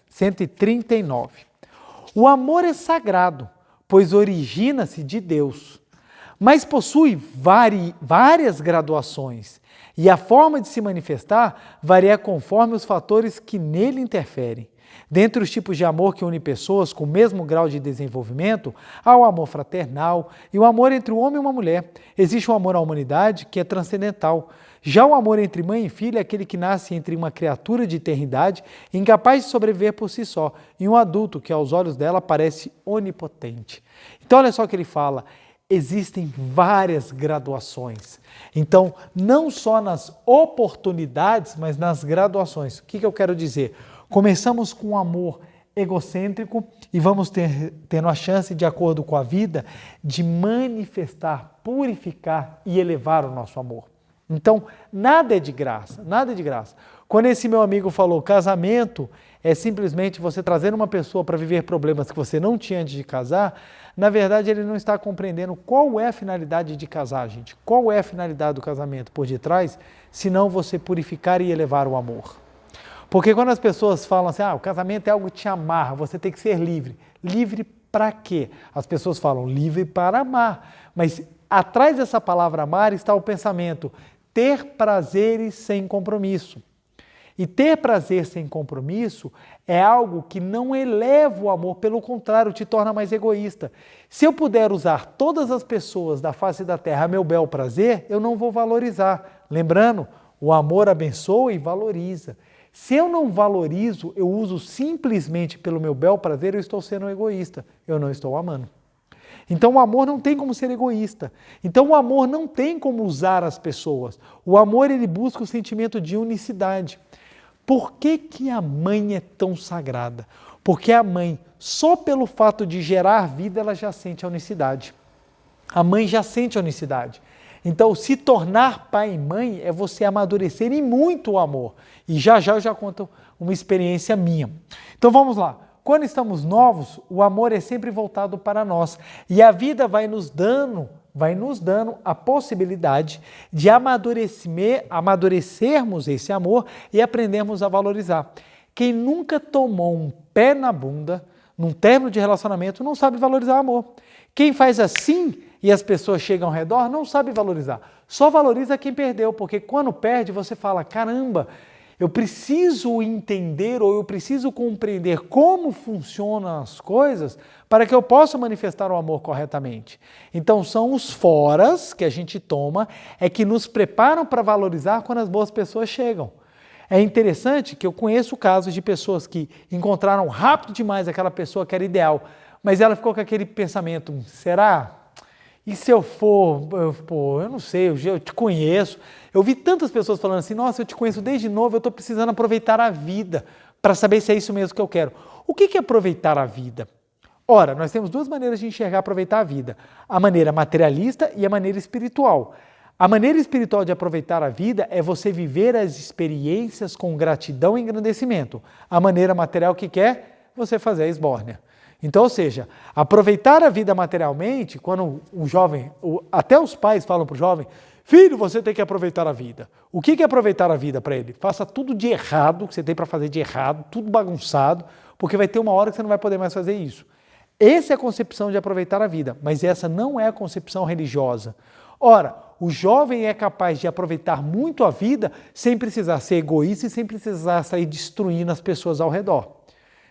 O amor é sagrado, pois origina-se de Deus, mas possui várias graduações e a forma de se manifestar varia conforme os fatores que nele interferem. Dentre os tipos de amor que unem pessoas com o mesmo grau de desenvolvimento, há o amor fraternal e o amor entre um homem e uma mulher. Existe o amor à humanidade, que é transcendental. Já o amor entre mãe e filha é aquele que nasce entre uma criatura de eternidade, incapaz de sobreviver por si só, e um adulto que aos olhos dela parece onipotente. Então olha só o que ele fala, existem várias graduações. Então, não só nas oportunidades, mas nas graduações. O que eu quero dizer? Começamos com um amor egocêntrico e vamos tendo a chance, de acordo com a vida, de manifestar, purificar e elevar o nosso amor. Então, nada é de graça, nada é de graça. Quando esse meu amigo falou casamento é simplesmente você trazer uma pessoa para viver problemas que você não tinha antes de casar, na verdade ele não está compreendendo qual é a finalidade de casar, gente. Qual é a finalidade do casamento por detrás, senão você purificar e elevar o amor. Porque quando as pessoas falam assim, o casamento é algo que te amarra, você tem que ser livre. Livre para quê? As pessoas falam livre para amar, mas atrás dessa palavra amar está o pensamento ter prazeres sem compromisso. E ter prazer sem compromisso é algo que não eleva o amor, pelo contrário, te torna mais egoísta. Se eu puder usar todas as pessoas da face da terra a meu bel prazer, eu não vou valorizar. Lembrando, o amor abençoa e valoriza. Se eu não valorizo, eu uso simplesmente pelo meu bel prazer, eu estou sendo egoísta, eu não estou amando. Então o amor não tem como ser egoísta. Então o amor não tem como usar as pessoas. O amor ele busca o sentimento de unicidade. Por que que a mãe é tão sagrada? Porque a mãe, só pelo fato de gerar vida, ela já sente a unicidade. A mãe já sente a unicidade. Então, se tornar pai e mãe é você amadurecer em muito o amor. E já eu já conto uma experiência minha. Então vamos lá. Quando estamos novos, o amor é sempre voltado para nós. E a vida vai nos dando a possibilidade de amadurecermos esse amor e aprendermos a valorizar. Quem nunca tomou um pé na bunda, num término de relacionamento, não sabe valorizar o amor. Quem faz assim e as pessoas chegam ao redor, não sabe valorizar. Só valoriza quem perdeu, porque quando perde, você fala, caramba, eu preciso entender ou eu preciso compreender como funcionam as coisas para que eu possa manifestar o amor corretamente. Então são os foras que a gente toma, é que nos preparam para valorizar quando as boas pessoas chegam. É interessante que eu conheço casos de pessoas que encontraram rápido demais aquela pessoa que era ideal, mas ela ficou com aquele pensamento, será? E se eu for, eu não sei, eu te conheço. Eu vi tantas pessoas falando assim, nossa, eu te conheço desde novo, eu estou precisando aproveitar a vida para saber se é isso mesmo que eu quero. O que é aproveitar a vida? Ora, nós temos duas maneiras de enxergar aproveitar a vida. A maneira materialista e a maneira espiritual. A maneira espiritual de aproveitar a vida é você viver as experiências com gratidão e engrandecimento. A maneira material que quer, você fazer a esbórnia. Então, ou seja, aproveitar a vida materialmente, quando o jovem, até os pais falam para o jovem, filho, você tem que aproveitar a vida. O que é aproveitar a vida para ele? Faça tudo de errado, que você tem para fazer de errado, tudo bagunçado, porque vai ter uma hora que você não vai poder mais fazer isso. Essa é a concepção de aproveitar a vida, mas essa não é a concepção religiosa. Ora, o jovem é capaz de aproveitar muito a vida sem precisar ser egoísta e sem precisar sair destruindo as pessoas ao redor.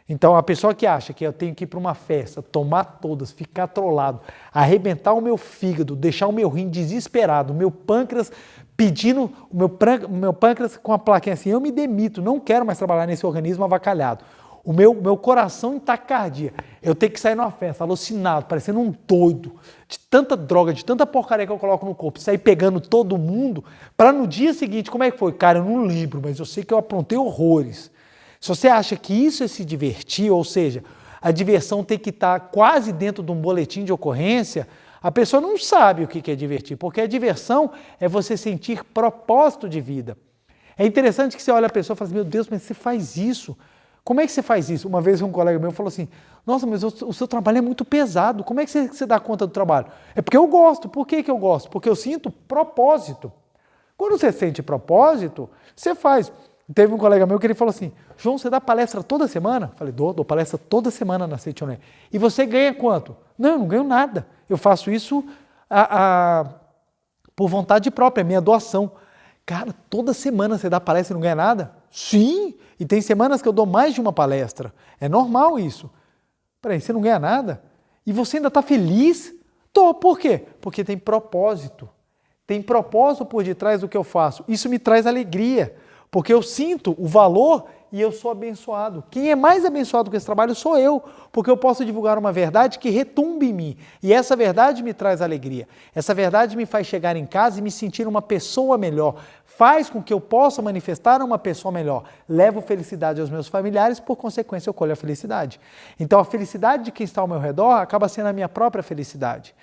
Então, a pessoa que acha que eu tenho que ir para uma festa, tomar todas, ficar trollado, arrebentar o meu fígado, deixar o meu rim desesperado, o meu pâncreas pedindo, o meu pâncreas com a plaquinha assim, eu me demito, não quero mais trabalhar nesse organismo avacalhado. O meu coração em taquicardia. Eu tenho que sair numa festa, alucinado, parecendo um doido, de tanta droga, de tanta porcaria que eu coloco no corpo, sair pegando todo mundo, para no dia seguinte, como é que foi? Cara, eu não lembro, mas eu sei que eu aprontei horrores. Se você acha que isso é se divertir, ou seja, a diversão tem que estar quase dentro de um boletim de ocorrência, a pessoa não sabe o que é divertir, porque a diversão é você sentir propósito de vida. É interessante que você olha a pessoa e fala assim, meu Deus, mas você faz isso? Como é que você faz isso? Uma vez um colega meu falou assim, nossa, mas o seu trabalho é muito pesado, como é que você dá conta do trabalho? É porque eu gosto. Por que eu gosto? Porque eu sinto propósito. Quando você sente propósito, você faz. Teve um colega meu que ele falou assim, João, você dá palestra toda semana? Falei, dou palestra toda semana na Seitonê. E você ganha quanto? Não, eu não ganho nada. Eu faço isso por vontade própria, é minha doação. Cara, toda semana você dá palestra e não ganha nada? Sim, e tem semanas que eu dou mais de uma palestra. É normal isso. Peraí, você não ganha nada? E você ainda está feliz? Tô, por quê? Porque tem propósito. Tem propósito por detrás do que eu faço. Isso me traz alegria, porque eu sinto o valor e eu sou abençoado. Quem é mais abençoado com esse trabalho sou eu, porque eu posso divulgar uma verdade que retumbe em mim. E essa verdade me traz alegria. Essa verdade me faz chegar em casa e me sentir uma pessoa melhor. Faz com que eu possa manifestar uma pessoa melhor. Levo felicidade aos meus familiares, por consequência eu colho a felicidade. Então a felicidade de quem está ao meu redor acaba sendo a minha própria felicidade.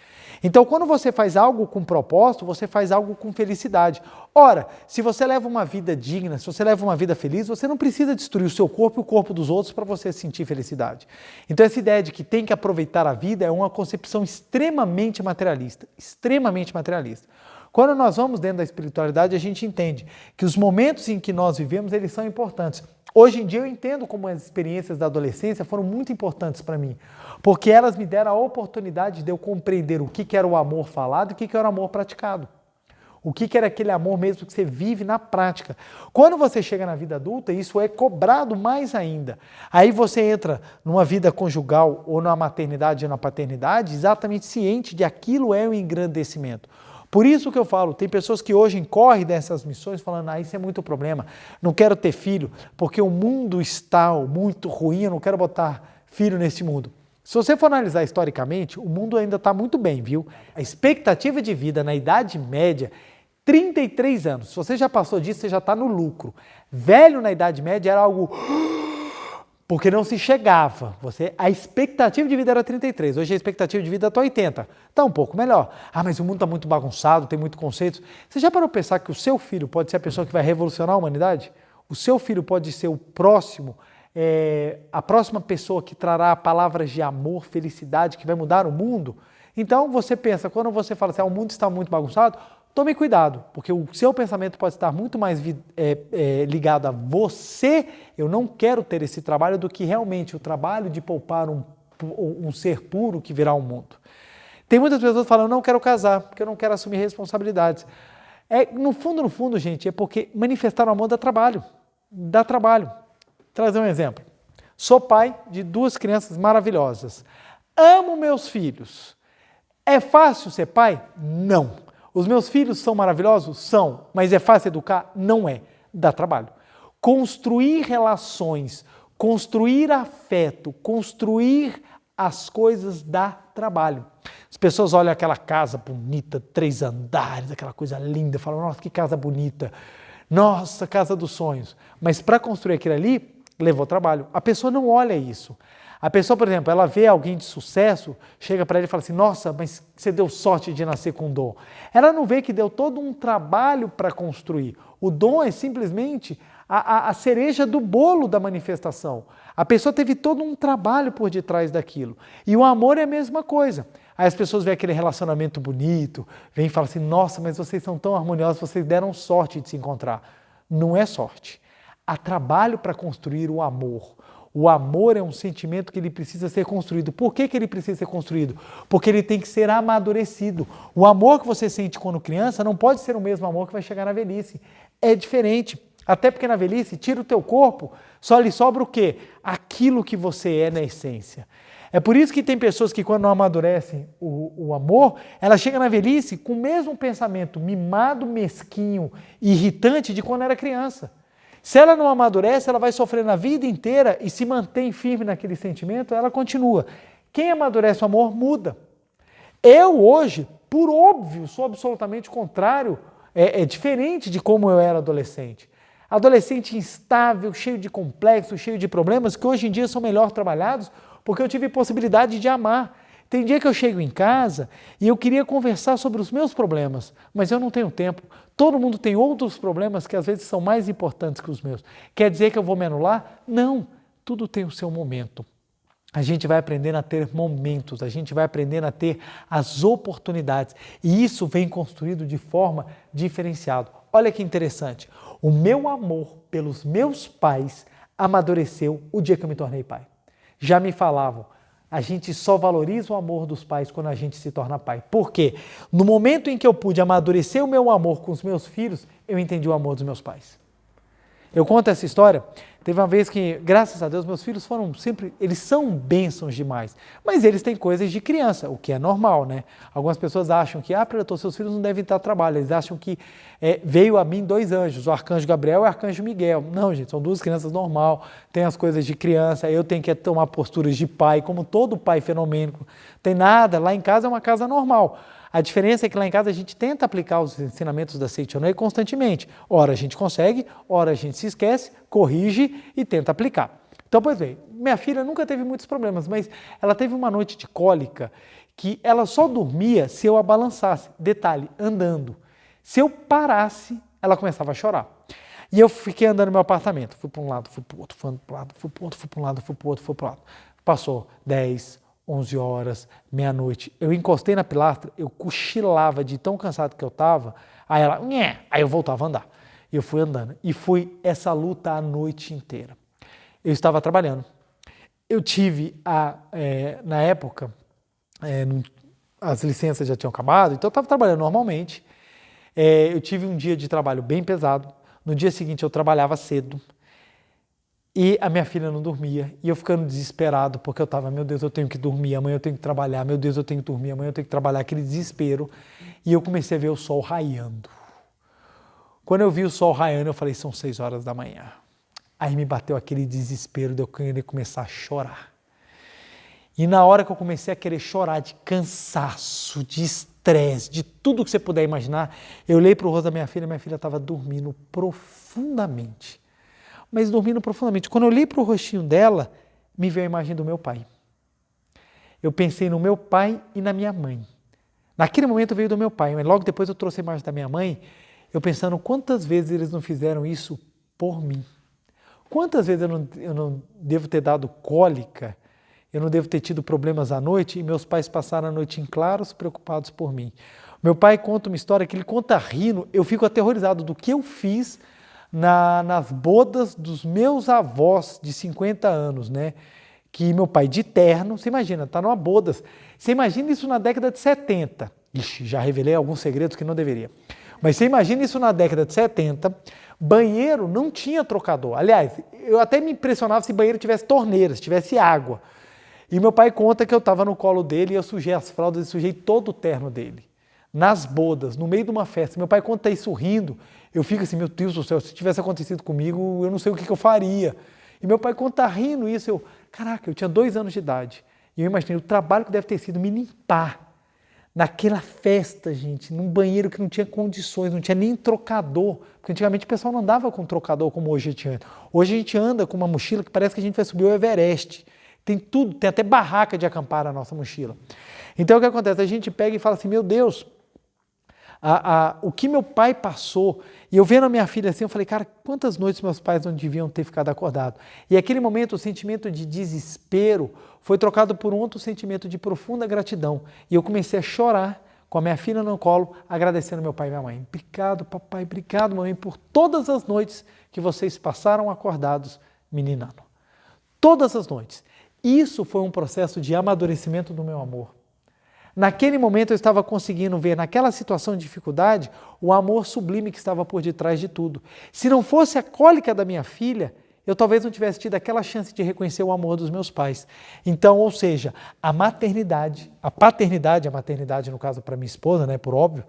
Então quando você faz algo com propósito, você faz algo com felicidade. Ora, se você leva uma vida digna, se você leva uma vida feliz, você não precisa destruir o seu corpo e o corpo dos outros para você sentir felicidade. Então essa ideia de que tem que aproveitar a vida é uma concepção extremamente materialista. Extremamente materialista. Quando nós vamos dentro da espiritualidade, a gente entende que os momentos em que nós vivemos, eles são importantes. Hoje em dia eu entendo como as experiências da adolescência foram muito importantes para mim, porque elas me deram a oportunidade de eu compreender o que era o amor falado e o que era o amor praticado. O que era aquele amor mesmo que você vive na prática. Quando você chega na vida adulta, isso é cobrado mais ainda. Aí você entra numa vida conjugal ou na maternidade ou na paternidade, exatamente ciente de aquilo é um engrandecimento. Por isso que eu falo, tem pessoas que hoje incorrem dessas missões falando, isso é muito problema, não quero ter filho, porque o mundo está muito ruim, eu não quero botar filho nesse mundo. Se você for analisar historicamente, o mundo ainda está muito bem, viu? A expectativa de vida na Idade Média, 33 anos. Se você já passou disso, você já está no lucro. Velho na Idade Média era algo... porque não se chegava. A expectativa de vida era 33, hoje a expectativa de vida está 80. Está um pouco melhor. Mas o mundo está muito bagunçado, tem muito conceito. Você já parou para pensar que o seu filho pode ser a pessoa que vai revolucionar a humanidade? O seu filho pode ser o próximo, a próxima pessoa que trará palavras de amor, felicidade, que vai mudar o mundo? Então você pensa, quando você fala assim, o mundo está muito bagunçado, tome cuidado, porque o seu pensamento pode estar muito mais ligado a você, eu não quero ter esse trabalho, do que realmente o trabalho de poupar um ser puro que virá ao mundo. Tem muitas pessoas falando, não quero casar, porque eu não quero assumir responsabilidades. No fundo, gente, é porque manifestar o amor dá trabalho. Dá trabalho. Vou trazer um exemplo. Sou pai de 2 crianças maravilhosas. Amo meus filhos. É fácil ser pai? Não. Os meus filhos são maravilhosos? São. Mas é fácil educar? Não é. Dá trabalho. Construir relações, construir afeto, construir as coisas dá trabalho. As pessoas olham aquela casa bonita, 3 andares, aquela coisa linda, falam, nossa, que casa bonita. Nossa, casa dos sonhos. Mas para construir aquilo ali, levou trabalho. A pessoa não olha isso. A pessoa, por exemplo, ela vê alguém de sucesso, chega para ele e fala assim, nossa, mas você deu sorte de nascer com dom. Ela não vê que deu todo um trabalho para construir. O dom é simplesmente a cereja do bolo da manifestação. A pessoa teve todo um trabalho por detrás daquilo. E o amor é a mesma coisa. Aí as pessoas veem aquele relacionamento bonito, vêm e falam assim, nossa, mas vocês são tão harmoniosos, vocês deram sorte de se encontrar. Não é sorte. Há trabalho para construir o amor. O amor é um sentimento que ele precisa ser construído. Por que ele precisa ser construído? Porque ele tem que ser amadurecido. O amor que você sente quando criança não pode ser o mesmo amor que vai chegar na velhice. É diferente. Até porque na velhice, tira o teu corpo, só lhe sobra o quê? Aquilo que você é na essência. É por isso que tem pessoas que quando não amadurecem o amor, ela chega na velhice com o mesmo pensamento mimado, mesquinho, irritante de quando era criança. Se ela não amadurece, ela vai sofrer na vida inteira e se mantém firme naquele sentimento, ela continua. Quem amadurece o amor muda. Eu hoje, por óbvio, sou absolutamente contrário, é diferente de como eu era adolescente. Adolescente instável, cheio de complexos, cheio de problemas, que hoje em dia são melhor trabalhados, porque eu tive possibilidade de amar. Tem dia que eu chego em casa e eu queria conversar sobre os meus problemas, mas eu não tenho tempo. Todo mundo tem outros problemas que às vezes são mais importantes que os meus. Quer dizer que eu vou me anular? Não, tudo tem o seu momento. A gente vai aprendendo a ter momentos, a gente vai aprendendo a ter as oportunidades. E isso vem construído de forma diferenciada. Olha que interessante, o meu amor pelos meus pais amadureceu o dia que eu me tornei pai. Já me falavam, a gente só valoriza o amor dos pais quando a gente se torna pai. Por quê? No momento em que eu pude amadurecer o meu amor com os meus filhos, eu entendi o amor dos meus pais. Eu conto essa história, teve uma vez que, graças a Deus, meus filhos foram sempre, eles são bênçãos demais, mas eles têm coisas de criança, o que é normal, né? Algumas pessoas acham que, preletor, seus filhos não devem estar trabalho, eles acham que veio a mim 2 anjos, o arcanjo Gabriel e o arcanjo Miguel. Não, gente, são 2 crianças normal, tem as coisas de criança, eu tenho que tomar posturas de pai, como todo pai fenomênico, tem nada, lá em casa é uma casa normal. A diferença é que lá em casa a gente tenta aplicar os ensinamentos da Seitonei constantemente. Ora a gente consegue, ora a gente se esquece, corrige e tenta aplicar. Então, pois bem, minha filha nunca teve muitos problemas, mas ela teve uma noite de cólica que ela só dormia se eu a balançasse. Detalhe, andando. Se eu parasse, ela começava a chorar. E eu fiquei andando no meu apartamento. Fui para um lado, fui para o outro, fui para um lado, fui para o outro, fui para um lado, fui para o outro, fui para o outro. Passou 10, 11 horas, meia-noite, eu encostei na pilastra, eu cochilava de tão cansado que eu estava, aí ela, nhé, aí eu voltava a andar. E eu fui andando, e foi essa luta a noite inteira. Eu estava trabalhando, eu tive, na época, as licenças já tinham acabado, então eu estava trabalhando normalmente, eu tive um dia de trabalho bem pesado, no dia seguinte eu trabalhava cedo, e a minha filha não dormia, e eu ficando desesperado, porque eu estava, meu Deus, eu tenho que dormir, amanhã eu tenho que trabalhar, meu Deus, eu tenho que dormir, amanhã eu tenho que trabalhar, aquele desespero, e eu comecei a ver o sol raiando. Quando eu vi o sol raiando, eu falei, são 6 horas da manhã. Aí me bateu aquele desespero de eu querer começar a chorar. E na hora que eu comecei a querer chorar de cansaço, de estresse, de tudo que você puder imaginar, eu olhei para o rosto da minha filha estava dormindo profundamente. Mas dormindo profundamente. Quando eu olhei para o rostinho dela, me veio a imagem do meu pai. Eu pensei no meu pai e na minha mãe. Naquele momento veio do meu pai, mas logo depois eu trouxe a imagem da minha mãe, eu pensando quantas vezes eles não fizeram isso por mim. Quantas vezes eu não devo ter dado cólica, eu não devo ter tido problemas à noite e meus pais passaram a noite em claros, preocupados por mim. Meu pai conta uma história que ele conta rindo, eu fico aterrorizado do que eu fiz nas bodas dos meus avós de 50 anos, né? Que meu pai de terno, você imagina, está numa bodas, você imagina isso na década de 70. Ixi, já revelei alguns segredos que não deveria. Mas você imagina isso na década de 70, banheiro não tinha trocador. Aliás, eu até me impressionava se banheiro tivesse torneira, se tivesse água. E meu pai conta que eu estava no colo dele e eu sujei as fraldas e sujei todo o terno dele. Nas bodas, no meio de uma festa. Meu pai conta isso rindo. Eu fico assim, meu Deus do céu, se tivesse acontecido comigo, eu não sei o que eu faria. E meu pai conta rindo isso, caraca, eu tinha 2 anos de idade. E eu imaginei o trabalho que deve ter sido me limpar naquela festa, gente, num banheiro que não tinha condições, não tinha nem trocador. Porque antigamente o pessoal não andava com trocador como hoje a gente anda. Hoje a gente anda com uma mochila que parece que a gente vai subir o Everest. Tem tudo, tem até barraca de acampar na nossa mochila. Então o que acontece? A gente pega e fala assim, meu Deus, o que meu pai passou, e eu vendo a minha filha assim, eu falei, cara, quantas noites meus pais não deviam ter ficado acordados? E aquele momento, o sentimento de desespero foi trocado por um outro sentimento de profunda gratidão. E eu comecei a chorar com a minha filha no colo, agradecendo meu pai e minha mãe. Obrigado, papai, obrigado, mamãe, por todas as noites que vocês passaram acordados me ninando. Todas as noites. Isso foi um processo de amadurecimento do meu amor. Naquele momento eu estava conseguindo ver, naquela situação de dificuldade, o amor sublime que estava por detrás de tudo. Se não fosse a cólica da minha filha, eu talvez não tivesse tido aquela chance de reconhecer o amor dos meus pais. Então, ou seja, a maternidade, a maternidade no caso para minha esposa, né, por óbvio,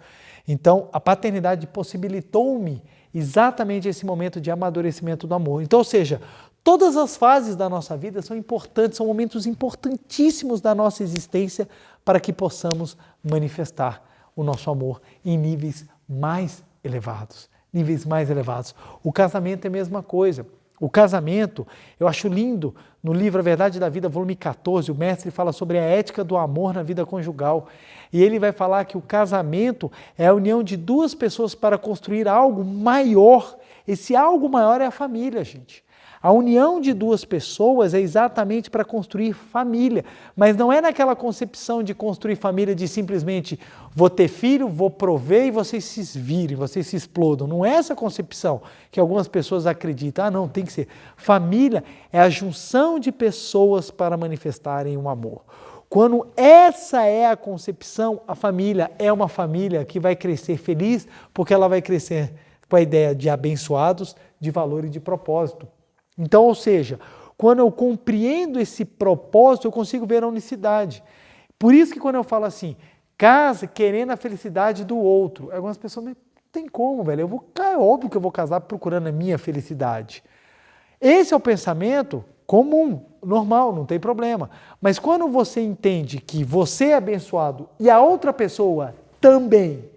então a paternidade possibilitou-me exatamente esse momento de amadurecimento do amor. Então, ou seja, todas as fases da nossa vida são importantes, são momentos importantíssimos da nossa existência para que possamos manifestar o nosso amor em níveis mais elevados. Níveis mais elevados. O casamento é a mesma coisa. O casamento, eu acho lindo, no livro A Verdade da Vida, volume 14, o mestre fala sobre a ética do amor na vida conjugal. E ele vai falar que o casamento é a união de 2 pessoas para construir algo maior. Esse algo maior é a família, gente. A união de 2 pessoas é exatamente para construir família, mas não é naquela concepção de construir família de simplesmente vou ter filho, vou prover e vocês se virem, vocês se explodam. Não é essa concepção que algumas pessoas acreditam. Não, tem que ser. Família é a junção de pessoas para manifestarem um amor. Quando essa é a concepção, a família é uma família que vai crescer feliz, porque ela vai crescer com a ideia de abençoados, de valor e de propósito. Então, ou seja, quando eu compreendo esse propósito, eu consigo ver a unicidade. Por isso que quando eu falo assim, casa querendo a felicidade do outro, algumas pessoas não tem como, velho. É óbvio que eu vou casar procurando a minha felicidade. Esse é o pensamento comum, normal, não tem problema. Mas quando você entende que você é abençoado e a outra pessoa também,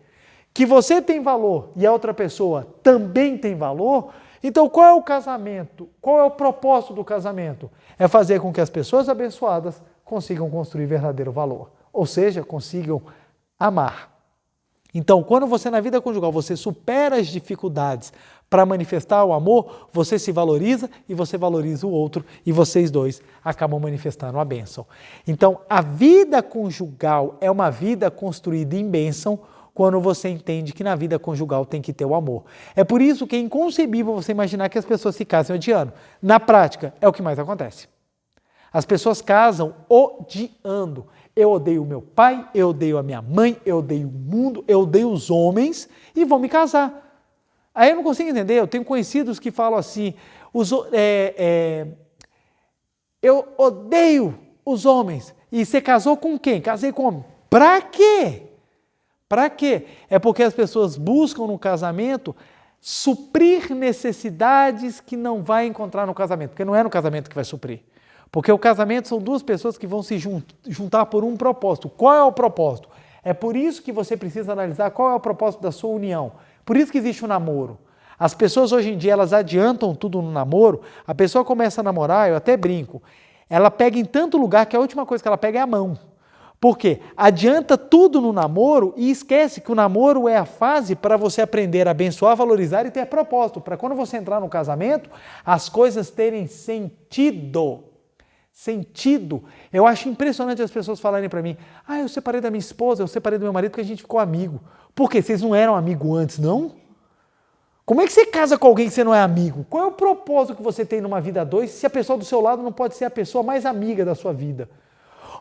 que você tem valor e a outra pessoa também tem valor, então qual é o casamento? Qual é o propósito do casamento? É fazer com que as pessoas abençoadas consigam construir verdadeiro valor, ou seja, consigam amar. Então, quando você na vida conjugal, você supera as dificuldades para manifestar o amor, você se valoriza e você valoriza o outro e vocês dois acabam manifestando a bênção. Então, a vida conjugal é uma vida construída em bênção quando você entende que na vida conjugal tem que ter o amor. É por isso que é inconcebível você imaginar que as pessoas se casem odiando. Na prática, é o que mais acontece. As pessoas casam odiando. Eu odeio o meu pai, eu odeio a minha mãe, eu odeio o mundo, eu odeio os homens e vou me casar. Aí eu não consigo entender, eu tenho conhecidos que falam assim, eu odeio os homens. E você casou com quem? Casei com homem. Pra quê? Pra quê? É porque as pessoas buscam no casamento suprir necessidades que não vai encontrar no casamento, porque não é no casamento que vai suprir. Porque o casamento são duas pessoas que vão se juntar por um propósito. Qual é o propósito? É por isso que você precisa analisar qual é o propósito da sua união. Por isso que existe o namoro. As pessoas hoje em dia, elas adiantam tudo no namoro. A pessoa começa a namorar, eu até brinco, ela pega em tanto lugar que a última coisa que ela pega é a mão. Por quê? Adianta tudo no namoro e esquece que o namoro é a fase para você aprender a abençoar, valorizar e ter propósito. Para quando você entrar no casamento, as coisas terem sentido. Sentido. Eu acho impressionante as pessoas falarem para mim, eu separei da minha esposa, eu separei do meu marido porque a gente ficou amigo. Por quê? Vocês não eram amigos antes, não? Como é que você casa com alguém que você não é amigo? Qual é o propósito que você tem numa vida a dois se a pessoa do seu lado não pode ser a pessoa mais amiga da sua vida?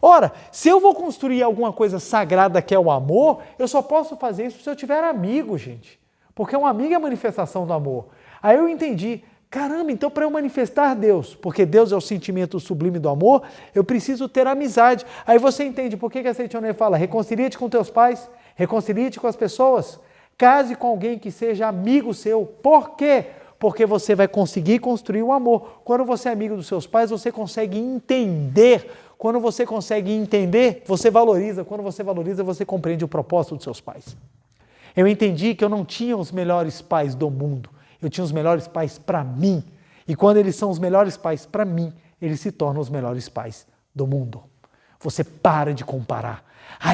Ora, se eu vou construir alguma coisa sagrada que é o amor, eu só posso fazer isso se eu tiver amigo, gente. Porque um amigo é a manifestação do amor. Aí eu entendi, caramba, então para eu manifestar Deus, porque Deus é o sentimento sublime do amor, eu preciso ter amizade. Aí você entende por que a Seitonê fala, reconcilia-te com teus pais, reconcilia-te com as pessoas, case com alguém que seja amigo seu. Por quê? Porque você vai conseguir construir o amor. Quando você é amigo dos seus pais, você consegue entender. Quando você consegue entender, você valoriza. Quando você valoriza, você compreende o propósito dos seus pais. Eu entendi que eu não tinha os melhores pais do mundo. Eu tinha os melhores pais para mim. E quando eles são os melhores pais para mim, eles se tornam os melhores pais do mundo. Você para de comparar.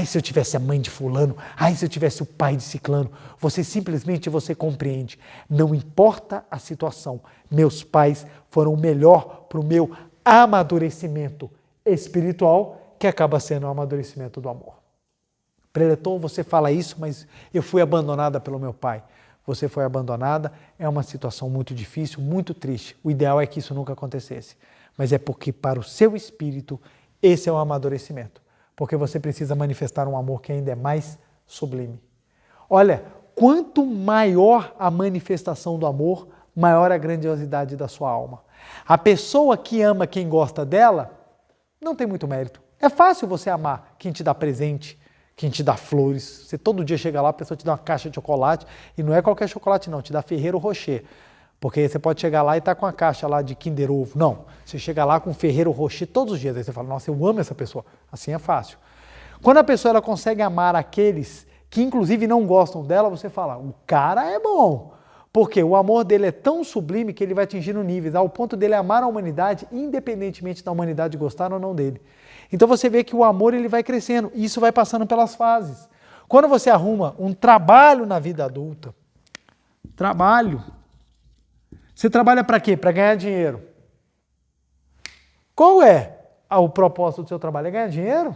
Se eu tivesse a mãe de fulano, se eu tivesse o pai de ciclano. Você simplesmente compreende. Não importa a situação. Meus pais foram o melhor para o meu amadurecimento espiritual, que acaba sendo o amadurecimento do amor. Preletor, você fala isso, mas eu fui abandonada pelo meu pai. Você foi abandonada, é uma situação muito difícil, muito triste. O ideal é que isso nunca acontecesse. Mas é porque para o seu espírito, esse é o amadurecimento. Porque você precisa manifestar um amor que ainda é mais sublime. Olha, quanto maior a manifestação do amor, maior a grandiosidade da sua alma. A pessoa que ama quem gosta dela, não tem muito mérito. É fácil você amar quem te dá presente, quem te dá flores. Você todo dia chega lá, a pessoa te dá uma caixa de chocolate, e não é qualquer chocolate não, te dá Ferrero Rocher. Porque você pode chegar lá e estar com a caixa lá de Kinder Ovo. Não, você chega lá com Ferrero Rocher todos os dias, aí você fala, nossa, eu amo essa pessoa. Assim é fácil. Quando a pessoa ela consegue amar aqueles que inclusive não gostam dela, você fala, o cara é bom. Porque o amor dele é tão sublime que ele vai atingindo níveis, ao ponto dele amar a humanidade, independentemente da humanidade gostar ou não dele. Então você vê que o amor ele vai crescendo, e isso vai passando pelas fases. Quando você arruma um trabalho na vida adulta, você trabalha para quê? Para ganhar dinheiro. Qual é o propósito do seu trabalho? É ganhar dinheiro?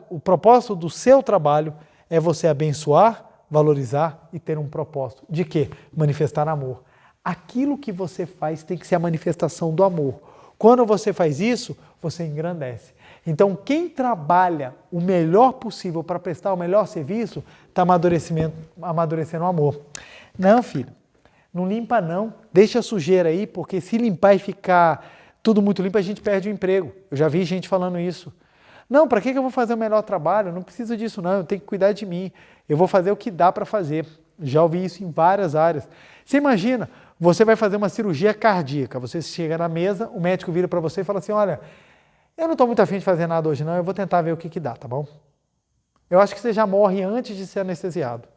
O propósito do seu trabalho é você abençoar, valorizar e ter um propósito. De quê? Manifestar amor. Aquilo que você faz tem que ser a manifestação do amor. Quando você faz isso, você engrandece. Então, quem trabalha o melhor possível para prestar o melhor serviço, está amadurecendo o amor. Não, filho. Não limpa não, deixa a sujeira aí, porque se limpar e ficar tudo muito limpo, a gente perde o emprego. Eu já vi gente falando isso. Não, para que eu vou fazer o melhor trabalho? Eu não preciso disso não, eu tenho que cuidar de mim. Eu vou fazer o que dá para fazer. Já ouvi isso em várias áreas. Você imagina, você vai fazer uma cirurgia cardíaca, você chega na mesa, o médico vira para você e fala assim, olha, eu não estou muito afim de fazer nada hoje não, eu vou tentar ver o que dá, tá bom? Eu acho que você já morre antes de ser anestesiado.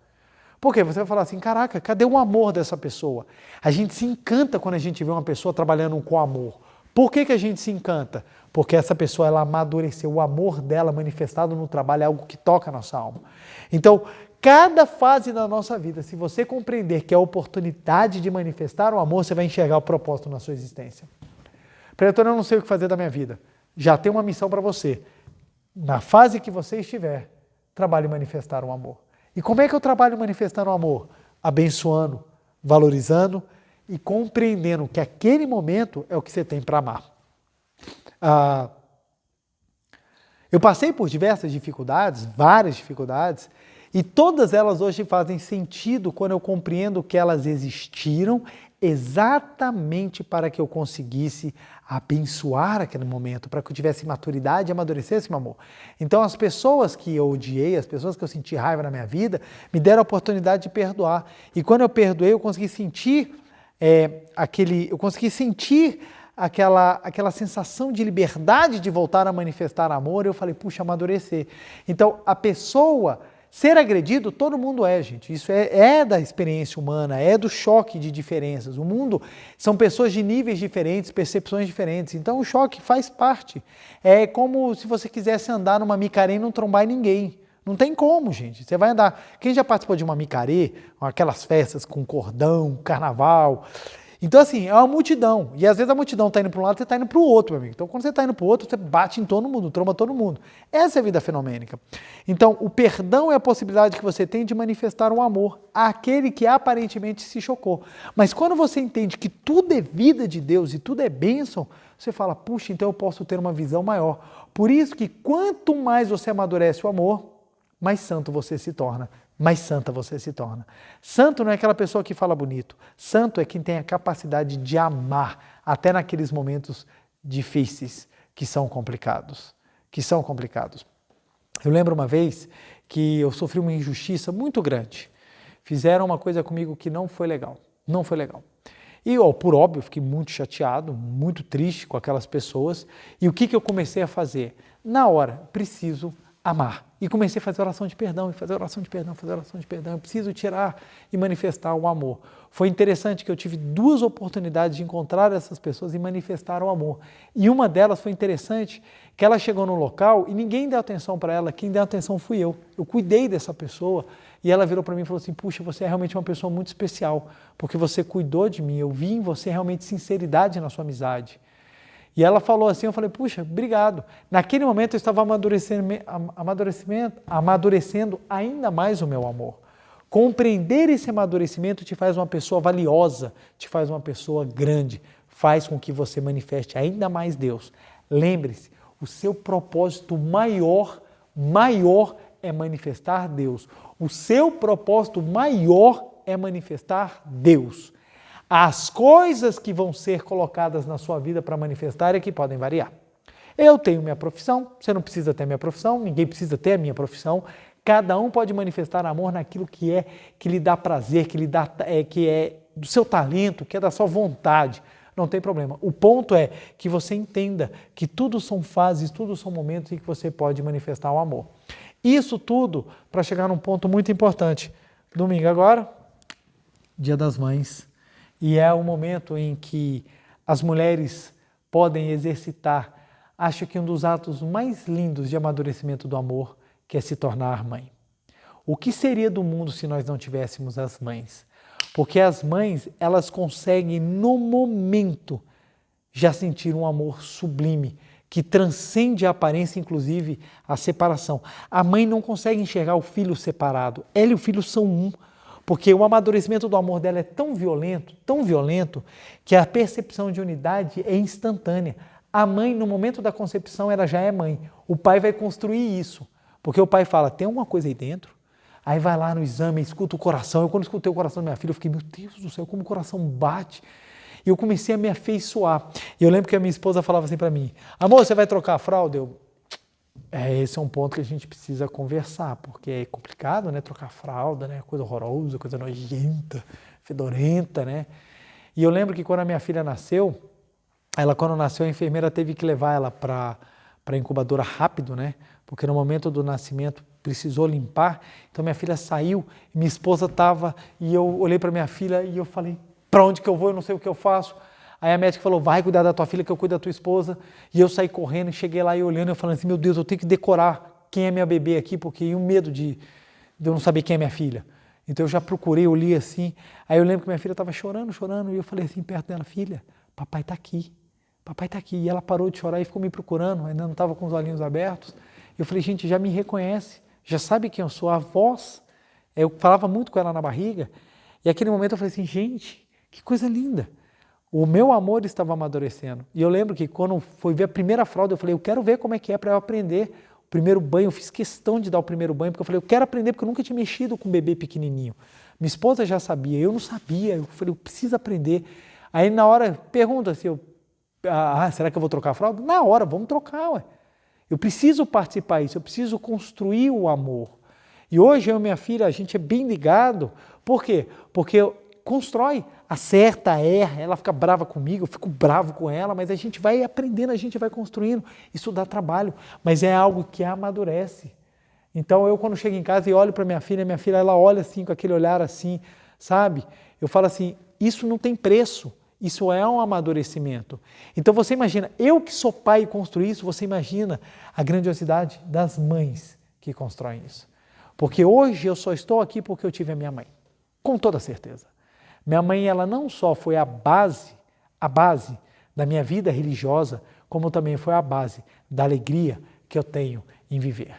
Por quê? Você vai falar assim, caraca, cadê o amor dessa pessoa? A gente se encanta quando a gente vê uma pessoa trabalhando com amor. Por que a gente se encanta? Porque essa pessoa, ela amadureceu, o amor dela manifestado no trabalho é algo que toca a nossa alma. Então, cada fase da nossa vida, se você compreender que é a oportunidade de manifestar o amor, você vai enxergar o propósito na sua existência. Pretor, eu não sei o que fazer da minha vida. Já tem uma missão para você. Na fase que você estiver, trabalhe manifestar o amor. E como é que eu trabalho manifestando o amor? Abençoando, valorizando e compreendendo que aquele momento é o que você tem para amar. Eu passei por diversas dificuldades, várias dificuldades, e todas elas hoje fazem sentido quando eu compreendo que elas existiram exatamente para que eu conseguisse abençoar aquele momento, para que eu tivesse maturidade e amadurecesse meu amor. Então as pessoas que eu odiei, as pessoas que eu senti raiva na minha vida, me deram a oportunidade de perdoar. E quando eu perdoei, eu consegui sentir aquela sensação de liberdade de voltar a manifestar amor. Eu falei, puxa, amadurecer. Então a pessoa... Ser agredido, todo mundo é, gente. Isso é da experiência humana, é do choque de diferenças. O mundo são pessoas de níveis diferentes, percepções diferentes. Então o choque faz parte. É como se você quisesse andar numa micaré e não trombar em ninguém. Não tem como, gente. Você vai andar... Quem já participou de uma micaré, aquelas festas com cordão, carnaval... Então, assim, é uma multidão. E às vezes a multidão está indo para um lado, você está indo para o outro, meu amigo. Então, quando você está indo para o outro, você bate em todo mundo, tromba todo mundo. Essa é a vida fenomênica. Então, o perdão é a possibilidade que você tem de manifestar um amor àquele que aparentemente se chocou. Mas quando você entende que tudo é vida de Deus e tudo é bênção, você fala, puxa, então eu posso ter uma visão maior. Por isso que quanto mais você amadurece o amor, mais santo você se torna. Mais santa você se torna. Santo não é aquela pessoa que fala bonito. Santo é quem tem a capacidade de amar, até naqueles momentos difíceis, que são complicados. Eu lembro uma vez que eu sofri uma injustiça muito grande. Fizeram uma coisa comigo que não foi legal. Não foi legal. E, por óbvio, fiquei muito chateado, muito triste com aquelas pessoas. E o que eu comecei a fazer? Na hora, preciso amar. E comecei a fazer oração de perdão, e fazer oração de perdão, fazer oração de perdão. Eu preciso tirar e manifestar o amor. Foi interessante que eu tive 2 oportunidades de encontrar essas pessoas e manifestar o amor. E uma delas foi interessante, que ela chegou no local e ninguém deu atenção para ela, quem deu atenção fui eu. Eu cuidei dessa pessoa e ela virou para mim e falou assim, puxa, você é realmente uma pessoa muito especial, porque você cuidou de mim, eu vi em você realmente sinceridade na sua amizade. E ela falou assim, eu falei, puxa, obrigado. Naquele momento eu estava amadurecendo ainda mais o meu amor. Compreender esse amadurecimento te faz uma pessoa valiosa, te faz uma pessoa grande, faz com que você manifeste ainda mais Deus. Lembre-se, o seu propósito maior é manifestar Deus. O seu propósito maior é manifestar Deus. As coisas que vão ser colocadas na sua vida para manifestar é que podem variar. Eu tenho minha profissão, você não precisa ter minha profissão, ninguém precisa ter a minha profissão. Cada um pode manifestar amor naquilo que lhe dá prazer, que é do seu talento, que é da sua vontade. Não tem problema. O ponto é que você entenda que tudo são fases, tudo são momentos em que você pode manifestar o amor. Isso tudo para chegar num ponto muito importante. Domingo agora, Dia das Mães. E é o momento em que as mulheres podem exercitar, acho que um dos atos mais lindos de amadurecimento do amor, que é se tornar mãe. O que seria do mundo se nós não tivéssemos as mães? Porque as mães, elas conseguem no momento já sentir um amor sublime, que transcende a aparência, inclusive a separação. A mãe não consegue enxergar o filho separado, ela e o filho são um. Porque o amadurecimento do amor dela é tão violento, que a percepção de unidade é instantânea. A mãe, no momento da concepção, ela já é mãe. O pai vai construir isso, porque o pai fala, tem uma coisa aí dentro, Aí vai lá no exame, escuta o coração. Eu quando escutei o coração da minha filha, eu fiquei, meu Deus do céu, como o coração bate. E eu comecei a me afeiçoar. E eu lembro que a minha esposa falava assim para mim, amor, você vai trocar a fralda? Esse é um ponto que a gente precisa conversar, porque é complicado, né? Trocar fralda, né? Coisa horrorosa, coisa nojenta, fedorenta, né? E eu lembro que quando a minha filha nasceu, quando nasceu, a enfermeira teve que levar ela para a incubadora rápido, né? Porque no momento do nascimento precisou limpar. Então minha filha saiu, minha esposa estava, e eu olhei para minha filha e eu falei, para onde que eu vou? Eu não sei o que eu faço. Aí a médica falou, vai cuidar da tua filha que eu cuido da tua esposa. E eu saí correndo e cheguei lá e olhando, eu falando assim, meu Deus, eu tenho que decorar quem é minha bebê aqui, porque eu medo de eu não saber quem é minha filha. Então eu já procurei, eu li assim. Aí eu lembro que minha filha estava chorando, e eu falei assim perto dela, filha, papai está aqui. Papai está aqui. E ela parou de chorar e ficou me procurando, ainda não estava com os olhinhos abertos. Eu falei, gente, já me reconhece, já sabe quem eu sou, a voz. Eu falava muito com ela na barriga. E naquele momento eu falei assim, gente, que coisa linda. O meu amor estava amadurecendo. E eu lembro que quando foi ver a primeira fralda, eu falei, eu quero ver como é que é para eu aprender. O primeiro banho, eu fiz questão de dar o primeiro banho, porque eu falei, eu quero aprender, porque eu nunca tinha mexido com um bebê pequenininho. Minha esposa já sabia, eu não sabia. Eu falei, eu preciso aprender. Aí na hora, pergunta se será que eu vou trocar a fralda? Na hora, vamos trocar, ué. Eu preciso participar disso, eu preciso construir o amor. E hoje eu e minha filha, a gente é bem ligado. Por quê? Porque constrói, acerta, erra, ela fica brava comigo, eu fico bravo com ela, mas a gente vai aprendendo, a gente vai construindo. Isso dá trabalho, mas é algo que amadurece. Então eu quando chego em casa e olho para minha filha ela olha assim, com aquele olhar assim, sabe? Eu falo assim, isso não tem preço. Isso é um amadurecimento. Então você imagina, eu que sou pai e construí isso, você imagina a grandiosidade das mães que constroem isso. Porque hoje eu só estou aqui porque eu tive a minha mãe, com toda certeza. Minha mãe, ela não só foi a base da minha vida religiosa, como também foi a base da alegria que eu tenho em viver.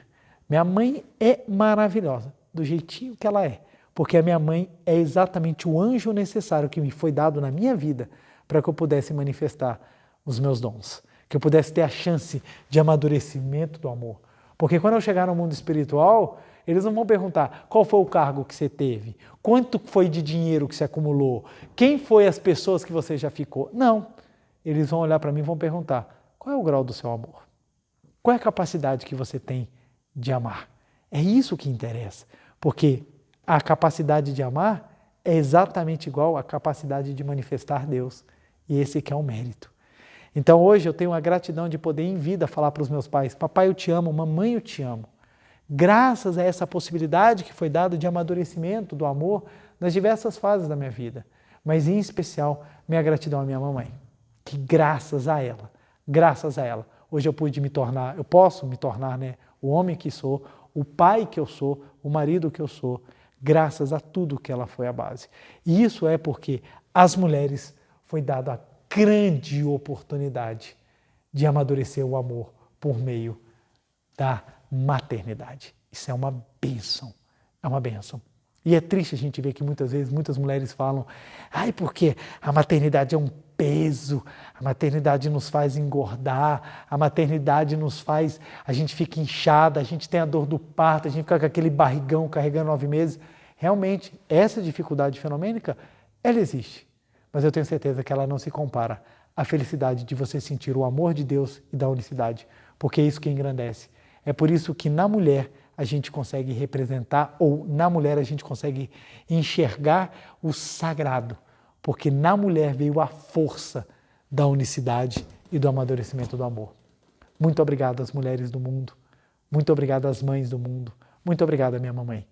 Minha mãe é maravilhosa, do jeitinho que ela é. Porque a minha mãe é exatamente o anjo necessário que me foi dado na minha vida para que eu pudesse manifestar os meus dons, que eu pudesse ter a chance de amadurecimento do amor. Porque quando eu chegar no mundo espiritual, eles não vão perguntar qual foi o cargo que você teve, quanto foi de dinheiro que você acumulou, quem foi as pessoas que você já ficou. Não, eles vão olhar para mim e vão perguntar qual é o grau do seu amor, qual é a capacidade que você tem de amar. É isso que interessa, porque a capacidade de amar é exatamente igual à capacidade de manifestar Deus. E esse que é o mérito. Então hoje eu tenho a gratidão de poder em vida falar para os meus pais, papai eu te amo, mamãe eu te amo. Graças a essa possibilidade que foi dada de amadurecimento do amor nas diversas fases da minha vida. Mas em especial, minha gratidão à minha mamãe. Que graças a ela, hoje eu posso me tornar, né, o homem que sou, o pai que eu sou, o marido que eu sou, graças a tudo que ela foi a base. E isso é porque às mulheres foi dada a grande oportunidade de amadurecer o amor por meio da maternidade. Isso é uma bênção, é uma bênção. E é triste a gente ver que muitas vezes muitas mulheres falam, porque a maternidade é um peso, a maternidade nos faz engordar, a maternidade nos faz, a gente fica inchada, a gente tem a dor do parto, a gente fica com aquele barrigão carregando 9 meses. Realmente, essa dificuldade fenomênica, ela existe. Mas eu tenho certeza que ela não se compara à felicidade de você sentir o amor de Deus e da unicidade, porque é isso que engrandece. É por isso que na mulher a gente consegue representar, ou na mulher a gente consegue enxergar o sagrado, porque na mulher veio a força da unicidade e do amadurecimento do amor. Muito obrigado às mulheres do mundo, muito obrigado às mães do mundo, muito obrigado à minha mamãe.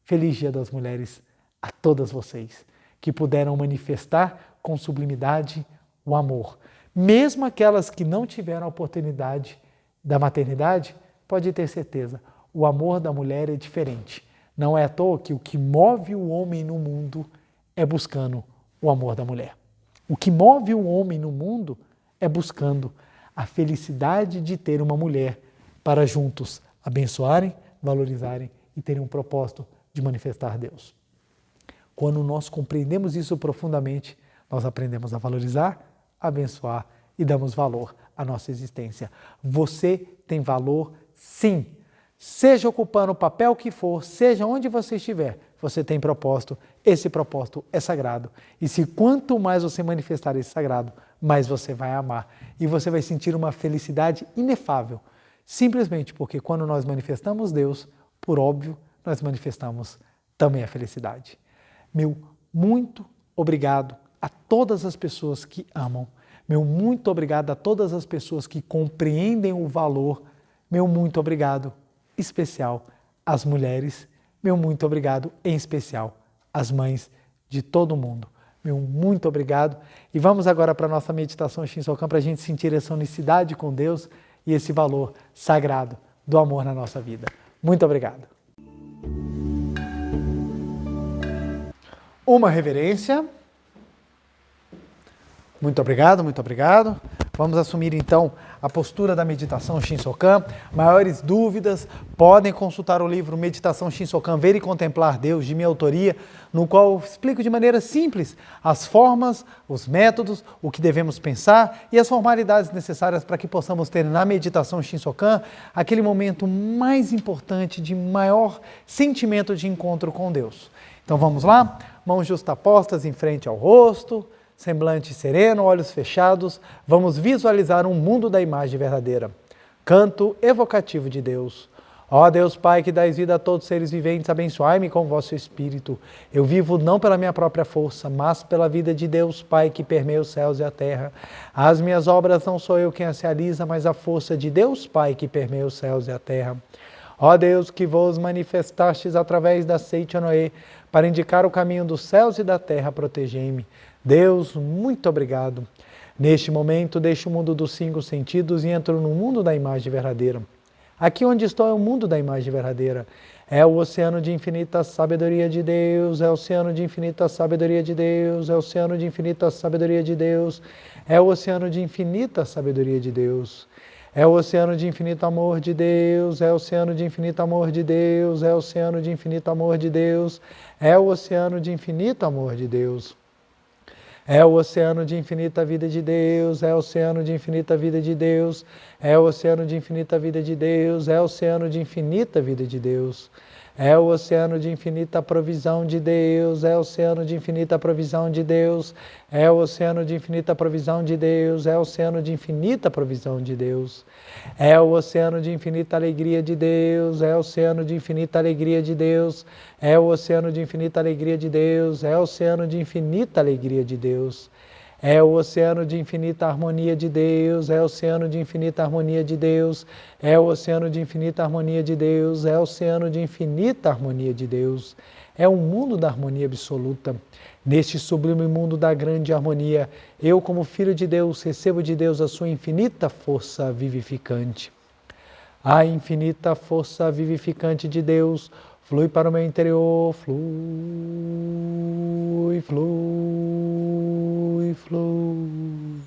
Feliz Dia das Mulheres a todas vocês, que puderam manifestar com sublimidade o amor. Mesmo aquelas que não tiveram a oportunidade da maternidade, pode ter certeza, o amor da mulher é diferente. Não é à toa que o que move o homem no mundo é buscando o amor da mulher. O que move o homem no mundo é buscando a felicidade de ter uma mulher para juntos abençoarem, valorizarem e terem um propósito de manifestar Deus. Quando nós compreendemos isso profundamente, nós aprendemos a valorizar, abençoar e damos valor à nossa existência. Você tem valor, sim. seja ocupando o papel que for, seja onde você estiver, você tem propósito, esse propósito é sagrado. E se quanto mais você manifestar esse sagrado, mais você vai amar. E você vai sentir uma felicidade inefável. Simplesmente porque quando nós manifestamos Deus, por óbvio, nós manifestamos também a felicidade. Meu muito obrigado a todas as pessoas que amam. Meu muito obrigado a todas as pessoas que compreendem o valor. Meu muito obrigado, especial, às mulheres. Meu muito obrigado, em especial, às mães de todo mundo. Meu muito obrigado. E vamos agora para a nossa meditação Shinsokan para a gente sentir essa unicidade com Deus e esse valor sagrado do amor na nossa vida. Muito obrigado. Uma reverência. Muito obrigado, muito obrigado. Vamos assumir então a postura da meditação Shinsokan. Maiores dúvidas, podem consultar o livro Meditação Shinsokan, Ver e Contemplar Deus, de minha autoria, no qual explico de maneira simples as formas, os métodos, o que devemos pensar e as formalidades necessárias para que possamos ter na meditação Shinsokan aquele momento mais importante de maior sentimento de encontro com Deus. Então vamos lá? Mãos justapostas em frente ao rosto, semblante sereno, olhos fechados, vamos visualizar um mundo da imagem verdadeira. Canto evocativo de Deus. Ó Deus Pai, que dás vida a todos os seres viventes, abençoai-me com o vosso Espírito. Eu vivo não pela minha própria força, mas pela vida de Deus Pai, que permeia os céus e a terra. As minhas obras não sou eu quem as realiza, mas a força de Deus Pai, que permeia os céus e a terra. Ó Deus, que vos manifestastes através da seite Noé, para indicar o caminho dos céus e da terra, protegei-me. Deus, muito obrigado. Neste momento, deixo o mundo dos 5 sentidos e entro no mundo da imagem verdadeira. Aqui onde estou é o mundo da imagem verdadeira. É o oceano de infinita sabedoria de Deus, é o oceano de infinita sabedoria de Deus, é o oceano de infinita sabedoria de Deus, é o oceano de infinita sabedoria de Deus. É o oceano de infinito amor de Deus, é o oceano de infinito amor de Deus, é o oceano de infinito amor de Deus, é o oceano de infinito amor de Deus. É o oceano de infinita vida de Deus, é o oceano de infinita vida de Deus, é o oceano de infinita vida de Deus, é o oceano de infinita vida de Deus. É o oceano de infinita provisão de Deus, é o oceano de infinita provisão de Deus, é o oceano de infinita provisão de Deus, é o oceano de infinita provisão de Deus. É o oceano de infinita alegria de Deus, é o oceano de infinita alegria de Deus, é o oceano de infinita alegria de Deus, é o oceano de infinita alegria de Deus. É o oceano de infinita harmonia de Deus, é o oceano de infinita harmonia de Deus, é o oceano de infinita harmonia de Deus, é o oceano de infinita harmonia de Deus. É um mundo da harmonia absoluta. Neste sublime mundo da grande harmonia, eu, como filho de Deus, recebo de Deus a sua infinita força vivificante. A infinita força vivificante de Deus flui para o meu interior, flui, flui, flui.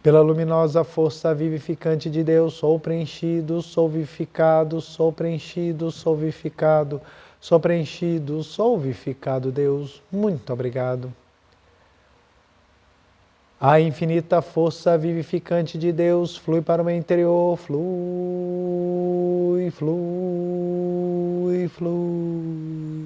Pela luminosa força vivificante de Deus, sou preenchido, sou vivificado, sou preenchido, sou vivificado, sou preenchido, sou vivificado, Deus. Muito obrigado. A infinita força vivificante de Deus flui para o meu interior, flui, flui, flui.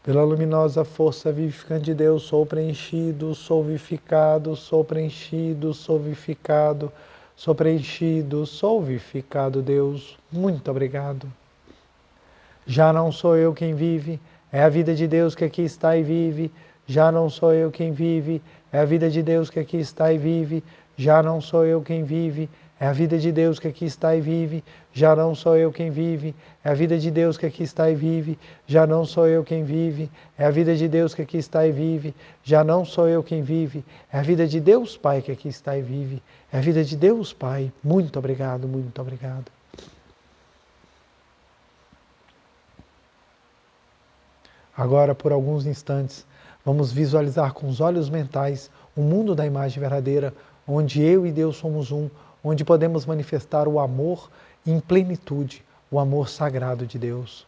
Pela luminosa força vivificante de Deus, sou preenchido, sou vivificado, sou preenchido, sou vivificado, sou preenchido, sou vivificado, Deus. Muito obrigado. Já não sou eu quem vive, é a vida de Deus que aqui está e vive. Já não sou eu quem vive, é a vida de Deus que aqui está e vive. Já não sou eu quem vive, é a vida de Deus que aqui está e vive. Já não sou eu quem vive, é a vida de Deus que aqui está e vive. Já não sou eu quem vive, é a vida de Deus que aqui está e vive. Já não sou eu quem vive, é a vida de Deus Pai que aqui está e vive. É a vida de Deus Pai. Muito obrigado, muito obrigado. Agora, por alguns instantes, vamos visualizar com os olhos mentais o mundo da imagem verdadeira, onde eu e Deus somos um, onde podemos manifestar o amor em plenitude, o amor sagrado de Deus.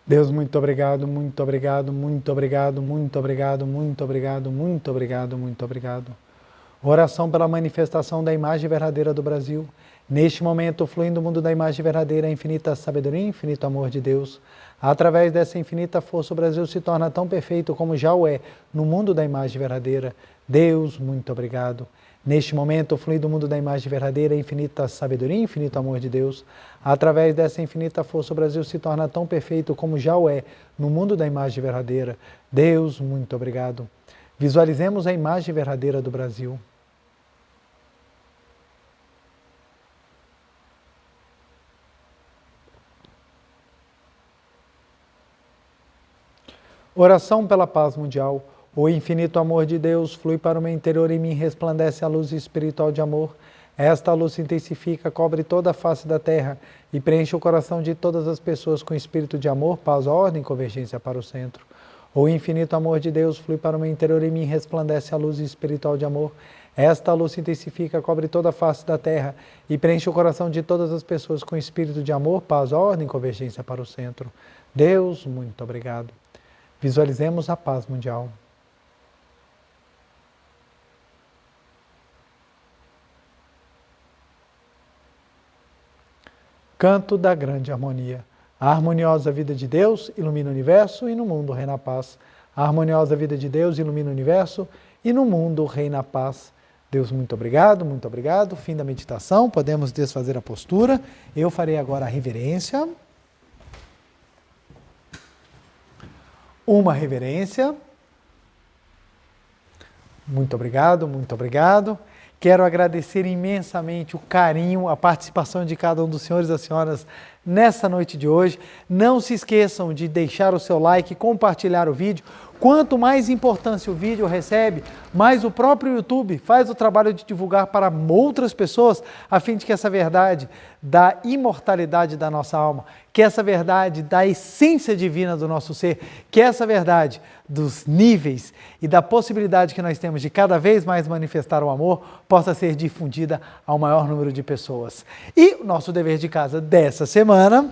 Deus, muito obrigado, muito obrigado, muito obrigado, muito obrigado, muito obrigado, muito obrigado, muito obrigado. Oração pela manifestação da imagem verdadeira do Brasil. Neste momento, fluindo o mundo da imagem verdadeira, a infinita sabedoria e infinito amor de Deus. Através dessa infinita força, o Brasil se torna tão perfeito como já o é no mundo da imagem verdadeira. Deus, muito obrigado. Neste momento, fluindo o mundo da imagem verdadeira, a infinita sabedoria e infinito amor de Deus. Através dessa infinita força, o Brasil se torna tão perfeito como já o é no mundo da imagem verdadeira. Deus, muito obrigado. Visualizemos a imagem verdadeira do Brasil. Oração pela paz mundial. O infinito amor de Deus flui para o meu interior e em mim resplandece a luz espiritual de amor. Esta luz se intensifica, cobre toda a face da terra e preenche o coração de todas as pessoas com espírito de amor, paz, ordem e convergência para o centro. O infinito amor de Deus flui para o meu interior e em mim resplandece a luz espiritual de amor. Esta luz se intensifica, cobre toda a face da terra e preenche o coração de todas as pessoas com espírito de amor, paz, ordem e convergência para o centro. Deus, muito obrigado. Visualizemos a paz mundial. Canto da grande harmonia. A harmoniosa vida de Deus ilumina o universo e no mundo reina a paz. A harmoniosa vida de Deus ilumina o universo e no mundo reina a paz. Deus, muito obrigado, muito obrigado. Fim da meditação, podemos desfazer a postura. Eu farei agora a reverência. Uma reverência. Muito obrigado, muito obrigado. Quero agradecer imensamente o carinho, a participação de cada um dos senhores e das senhoras nessa noite de hoje. Não se esqueçam de deixar o seu like, compartilhar o vídeo. Quanto mais importância o vídeo recebe, mais o próprio YouTube faz o trabalho de divulgar para outras pessoas, a fim de que essa verdade da imortalidade da nossa alma, que essa verdade da essência divina do nosso ser, que essa verdade dos níveis e da possibilidade que nós temos de cada vez mais manifestar o amor, possa ser difundida ao maior número de pessoas. E o nosso dever de casa dessa semana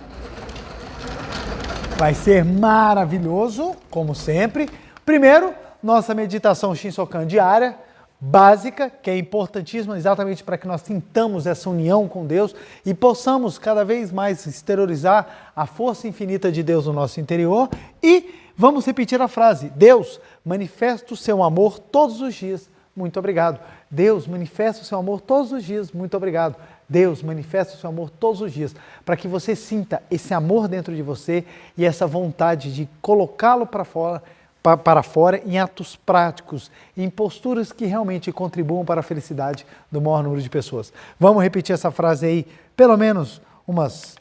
vai ser maravilhoso, como sempre. Primeiro, nossa meditação Shinsokan diária, básica, que é importantíssima exatamente para que nós sintamos essa união com Deus e possamos cada vez mais exteriorizar a força infinita de Deus no nosso interior. E vamos repetir a frase: Deus, manifesta o seu amor todos os dias. Muito obrigado. Deus, manifesta o seu amor todos os dias. Muito obrigado. Deus, manifesta o seu amor todos os dias, para que você sinta esse amor dentro de você e essa vontade de colocá-lo para fora em atos práticos, em posturas que realmente contribuam para a felicidade do maior número de pessoas. Vamos repetir essa frase aí, pelo menos umas...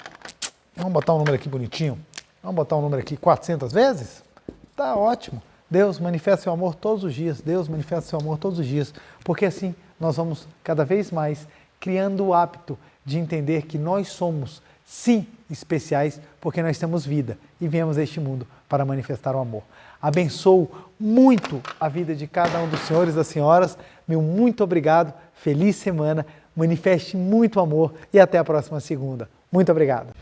Vamos botar um número aqui bonitinho. Vamos botar um número aqui 400 vezes? Tá ótimo. Deus, manifesta seu amor todos os dias. Deus, manifesta seu amor todos os dias. Porque assim nós vamos cada vez mais criando o hábito de entender que nós somos, sim, especiais, porque nós temos vida e viemos a este mundo para manifestar o amor. Abençoo muito a vida de cada um dos senhores e das senhoras. Meu muito obrigado, feliz semana, manifeste muito amor e até a próxima segunda. Muito obrigado.